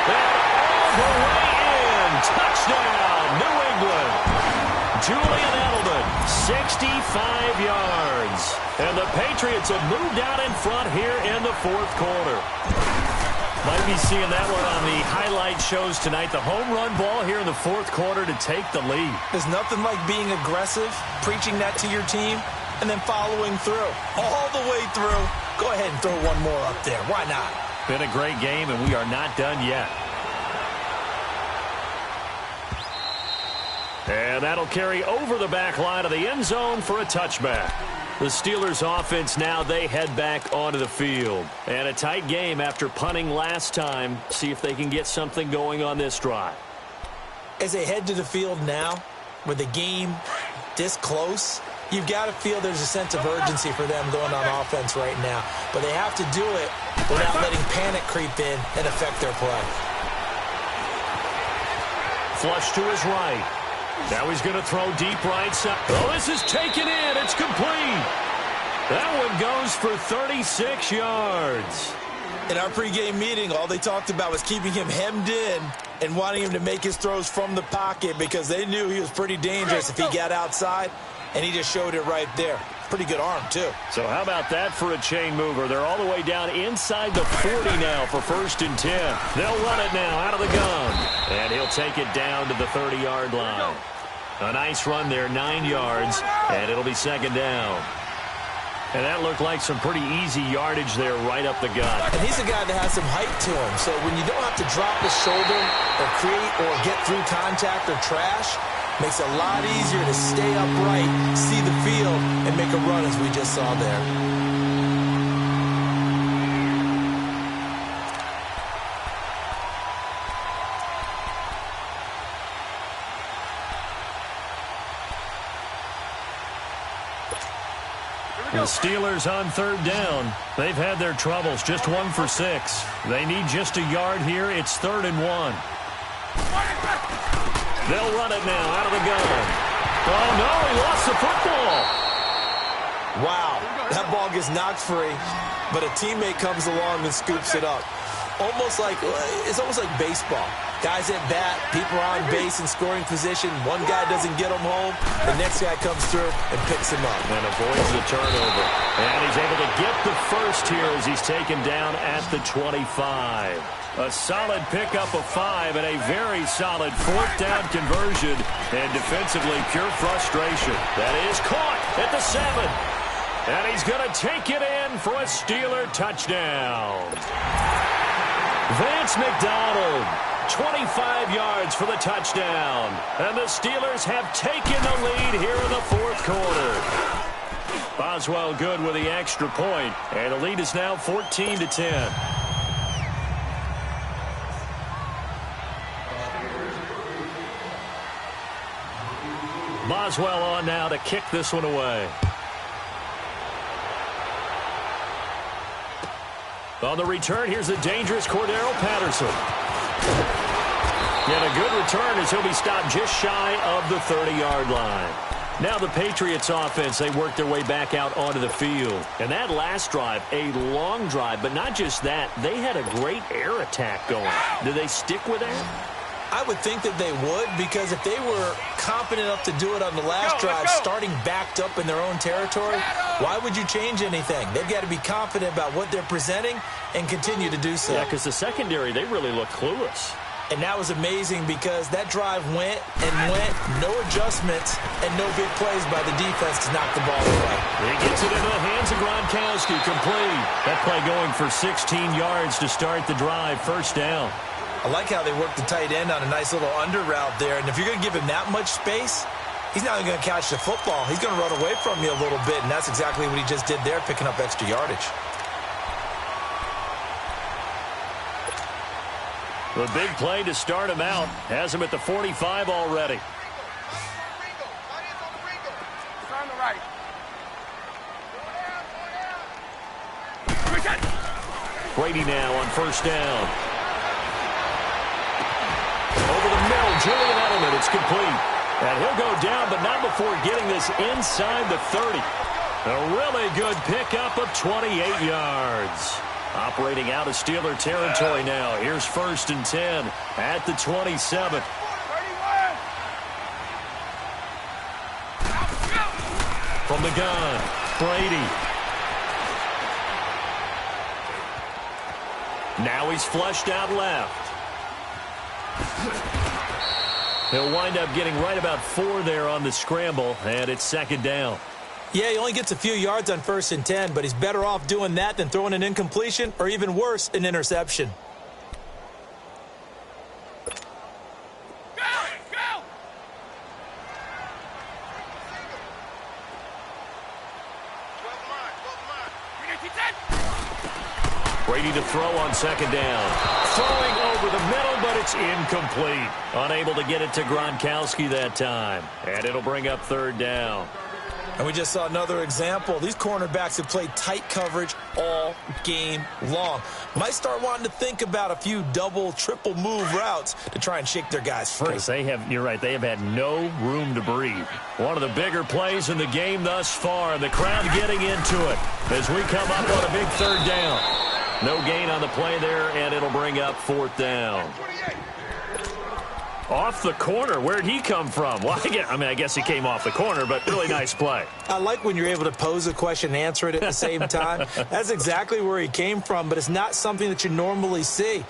And all the way in. Touchdown, New England. Julian Edelman, 65 yards. And the Patriots have moved out in front here in the fourth quarter. Might be seeing that one on the highlight shows tonight. The home run ball here in the fourth quarter to take the lead. There's nothing like being aggressive, preaching that to your team, and then following through. All the way through. Go ahead and throw one more up there. Why not? Been a great game, and we are not done yet. And that'll carry over the back line of the end zone for a touchback. The Steelers offense now, they head back onto the field. And a tight game after punting last time. See if they can get something going on this drive. As they head to the field now, with the game this close, you've got to feel there's a sense of urgency for them going on offense right now. But they have to do it without letting panic creep in and affect their play. Flush to his right. Now he's going to throw deep right side. Oh, this is taken in. It's complete. That one goes for 36 yards. In our pregame meeting, all they talked about was keeping him hemmed in and wanting him to make his throws from the pocket because they knew he was pretty dangerous if he got outside, and he just showed it right there. Pretty good arm, too. So how about that for a chain mover? They're all the way down inside the 40 now for 1st and 10. They'll run it now out of the gun. And he'll take it down to the 30-yard line. A nice run there, 9 yards, and it'll be 2nd down. And that looked like some pretty easy yardage there right up the gut. And he's a guy that has some height to him, so when you don't have to drop his shoulder or create or get through contact or trash, makes it a lot easier to stay upright, see the field, and make a run as we just saw there. The Steelers on 3rd down. They've had their troubles, just 1 for 6. They need just a yard here. It's 3rd and 1. They'll run it now out of the gun. Oh, no, he lost the football. Wow, that ball gets knocked free, but a teammate comes along and scoops it up. It's almost like baseball. Guys at bat, people are on base in scoring position. One guy doesn't get him home. The next guy comes through and picks him up. And avoids the turnover. And he's able to get the first here as he's taken down at the 25. A solid pickup of 5 and a very solid 4th down conversion. And defensively, pure frustration. That is caught at the 7. And he's going to take it in for a Steeler touchdown. Vance McDonald, 25 yards for the touchdown. And the Steelers have taken the lead here in the fourth quarter. Boswell good with the extra point, and the lead is now 14-10. Boswell on now to kick this one away. On the return, here's the dangerous Cordero Patterson. And a good return as he'll be stopped just shy of the 30-yard line. Now the Patriots offense, they work their way back out onto the field. And that last drive, a long drive, but not just that, they had a great air attack going. Do they stick with that? I would think that they would, because if they were confident enough to do it on the last drive, starting backed up in their own territory, why would you change anything? They've got to be confident about what they're presenting and continue to do so. Yeah, because the secondary, they really look clueless. And that was amazing because that drive went and went, no adjustments, and no big plays by the defense to knock the ball away. He gets it into the hands of Gronkowski, complete. That play going for 16 yards to start the drive, first down. I like how they worked the tight end on a nice little under route there. And if you're going to give him that much space, he's not going to catch the football. He's going to run away from you a little bit, and that's exactly what he just did there, picking up extra yardage. The big play to start him out has him at the 45 already. On the right. Brady now on first down. Over the middle, Julian Edelman, it's complete. And he'll go down, but not before getting this inside the 30. A really good pickup of 28 yards. Operating out of Steeler territory now. Here's first and 10 at the 27. From the gun, Brady. Now he's flushed out left. He'll wind up getting right about 4 there on the scramble, and it's second down. Yeah, he only gets a few yards on first and 10, but he's better off doing that than throwing an incompletion or, even worse, an interception. Go! Brady to throw on second down. Throwing over the middle, but it's incomplete. Unable to get it to Gronkowski that time. And it'll bring up third down. And we just saw another example. These cornerbacks have played tight coverage all game long. Might start wanting to think about a few double, triple move routes to try and shake their guys free. Because you're right, they have had no room to breathe. One of the bigger plays in the game thus far. The crowd getting into it as we come up on a big third down. No gain on the play there, and it'll bring up fourth down. Off the corner. Where'd he come from? Well, I guess he came off the corner, but really nice play. I like when you're able to pose a question and answer it at the same time. That's exactly where he came from, but it's not something that you normally see.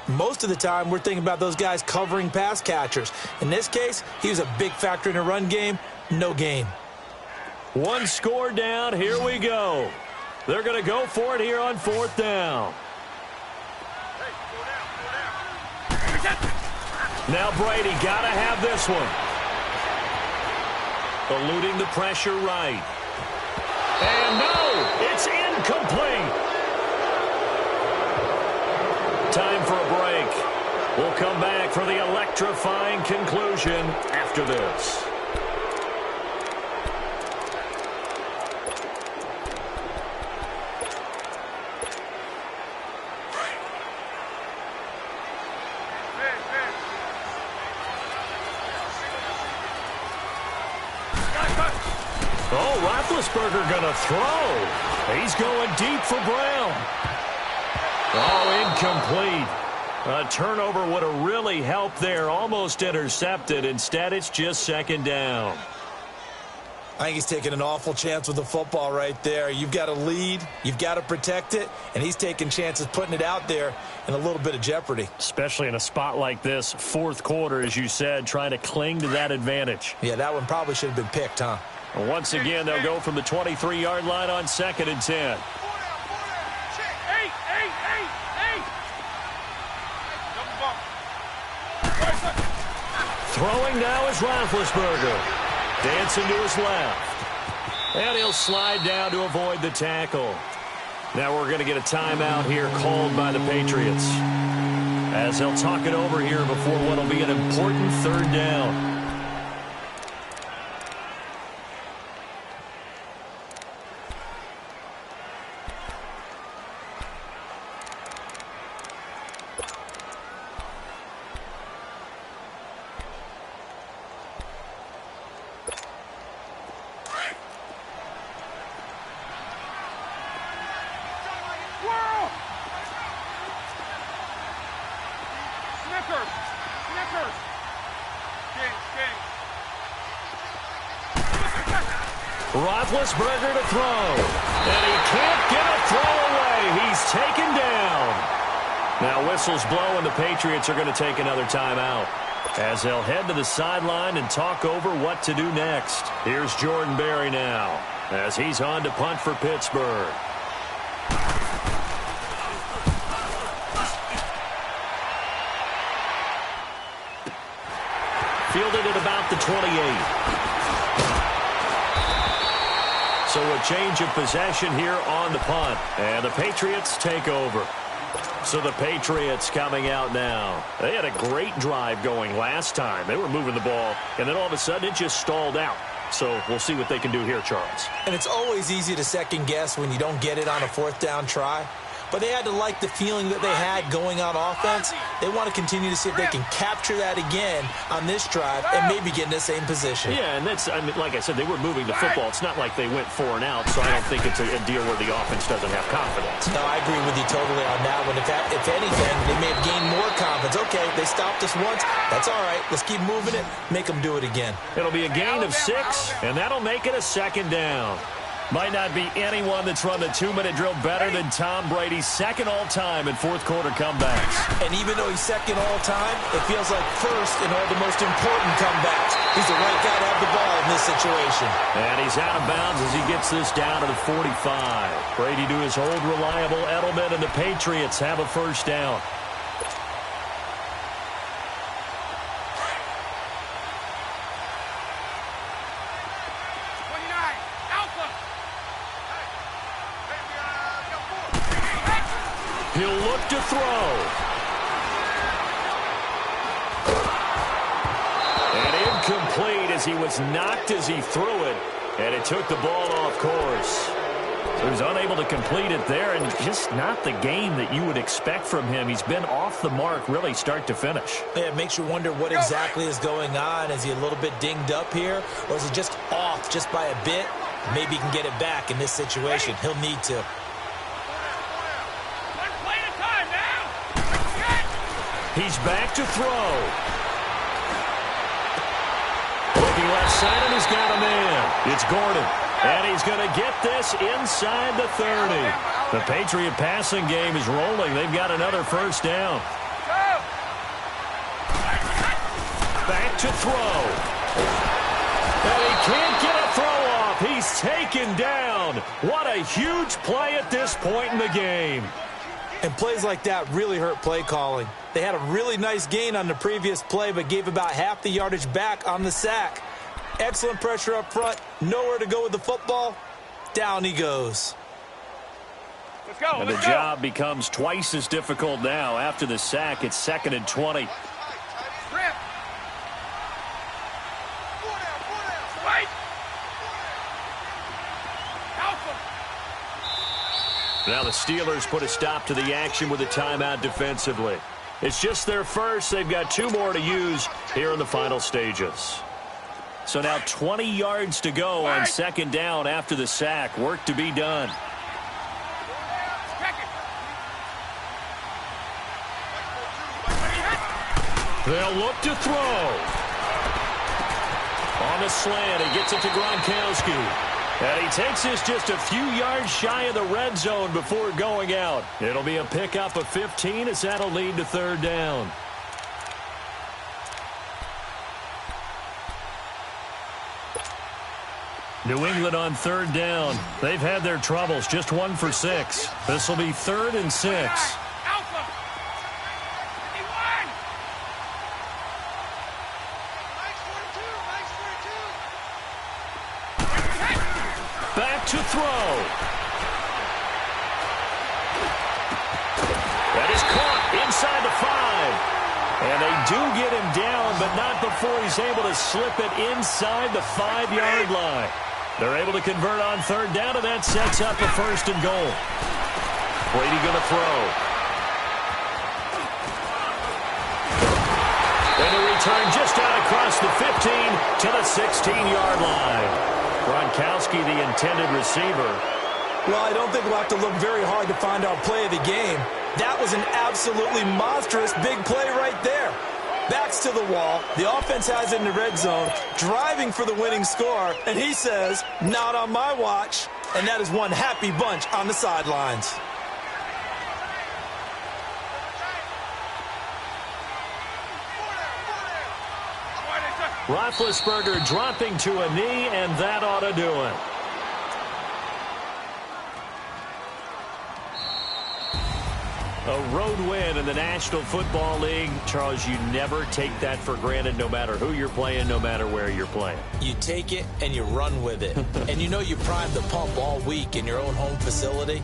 Most of the time, we're thinking about those guys covering pass catchers. In this case, he was a big factor in a run game. No gain. One score down. Here we go. They're going to go for it here on fourth down. Now Brady got to have this one. Eluding the pressure right. And no, it's incomplete. Time for a break. We'll come back for the electrifying conclusion after this. Oh, Roethlisberger going to throw. He's going deep for Brown. Oh, incomplete. A turnover would have really helped there. Almost intercepted. Instead, it's just second down. I think he's taking an awful chance with the football right there. You've got to lead. You've got to protect it. And he's taking chances putting it out there in a little bit of jeopardy. Especially in a spot like this, fourth quarter, as you said, trying to cling to that advantage. Yeah, that one probably should have been picked, huh? Once again, they'll go from the 23-yard line on second and 10. Throwing now is Roethlisberger. Dancing to his left. And he'll slide down to avoid the tackle. Now we're going to get a timeout here called by the Patriots, as they'll talk it over here before what will be an important third down. Roethlisberger to throw, and he can't get a throw away. He's taken down. Now whistles blow, and the Patriots are going to take another timeout, as they'll head to the sideline and talk over what to do next. Here's Jordan Berry now, as he's on to punt for Pittsburgh. Fielded at about the 28. So a change of possession here on the punt, and the Patriots take over. So the Patriots coming out now. They had a great drive going last time. They were moving the ball, and then all of a sudden it just stalled out. So we'll see what they can do here, Charles. And it's always easy to second guess when you don't get it on a fourth down try. But they had to like the feeling that they had going on offense. They want to continue to see if they can capture that again on this drive and maybe get in the same position. Yeah, and that's, I mean, like I said, they were moving the football. It's not like they went 4 and out, so I don't think it's a deal where the offense doesn't have confidence. No, I agree with you totally on that one. If anything, they may have gained more confidence. Okay, they stopped us once. That's all right. Let's keep moving it. Make them do it again. It'll be a gain of 6, and that'll make it a second down. Might not be anyone that's run the 2-minute drill better than Tom Brady, second all-time in fourth-quarter comebacks. And even though he's second all-time, it feels like first in all the most important comebacks. He's the right guy to have the ball in this situation. And he's out of bounds as he gets this down to the 45. Brady to his old reliable Edelman, and the Patriots have a first down. He'll look to throw. And incomplete as he was knocked as he threw it. And it took the ball off course. So he was unable to complete it there, and just not the game that you would expect from him. He's been off the mark really start to finish. Yeah, it makes you wonder what exactly is going on. Is he a little bit dinged up here, or is he just off just by a bit? Maybe he can get it back in this situation. He'll need to. He's back to throw. Looking left side, and he's got a man. It's Gordon. And he's going to get this inside the 30. The Patriot passing game is rolling. They've got another first down. Back to throw. And he can't get a throw off. He's taken down. What a huge play at this point in the game. And plays like that really hurt play calling. They had a really nice gain on the previous play, but gave about half the yardage back on the sack. Excellent pressure up front. Nowhere to go with the football. Down he goes. Let's go. And the job becomes twice as difficult now. After the sack, it's 2nd and 20. Now the Steelers put a stop to the action with a timeout defensively. It's just their first. They've got 2 more to use here in the final stages. So now 20 yards to go on 2nd down after the sack. Work to be done. They'll look to throw. On the slant, he gets it to Gronkowski. And he takes this just a few yards shy of the red zone before going out. It'll be a pickup of 15 as that'll lead to 3rd down. New England on 3rd down. They've had their troubles, just 1 for 6. This will be 3rd and 6. back to throw. That is caught inside the 5. And they do get him down, but not before he's able to slip it inside the 5-yard line. They're able to convert on third down, and that sets up a 1st and goal. Brady going to throw. And a return just out across the 15 to the 16-yard line. Gronkowski, the intended receiver. Well, I don't think we'll have to look very hard to find our play of the game. That was an absolutely monstrous big play right there. Backs to the wall. The offense has it in the red zone, driving for the winning score, and he says, not on my watch. And that is one happy bunch on the sidelines. Roethlisberger dropping to a knee, and that ought to do it. A road win in the National Football League. Charles, you never take that for granted, no matter who you're playing, no matter where you're playing. You take it and you run with it. And you know you primed the pump all week in your own home facility.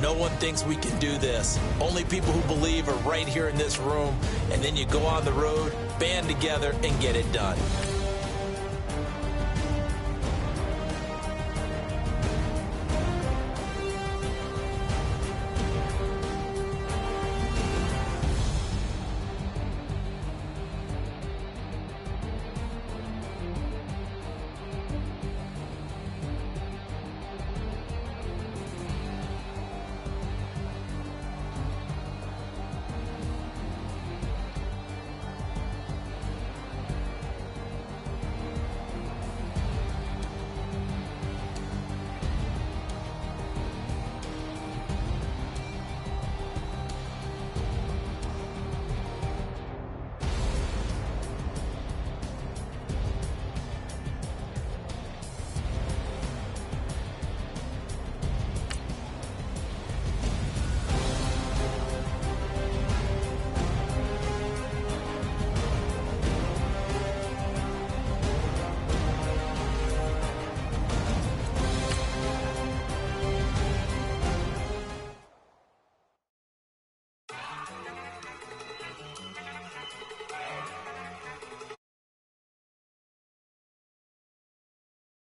No one thinks we can do this. Only people who believe are right here in this room. And then you go on the road, band together, and get it done.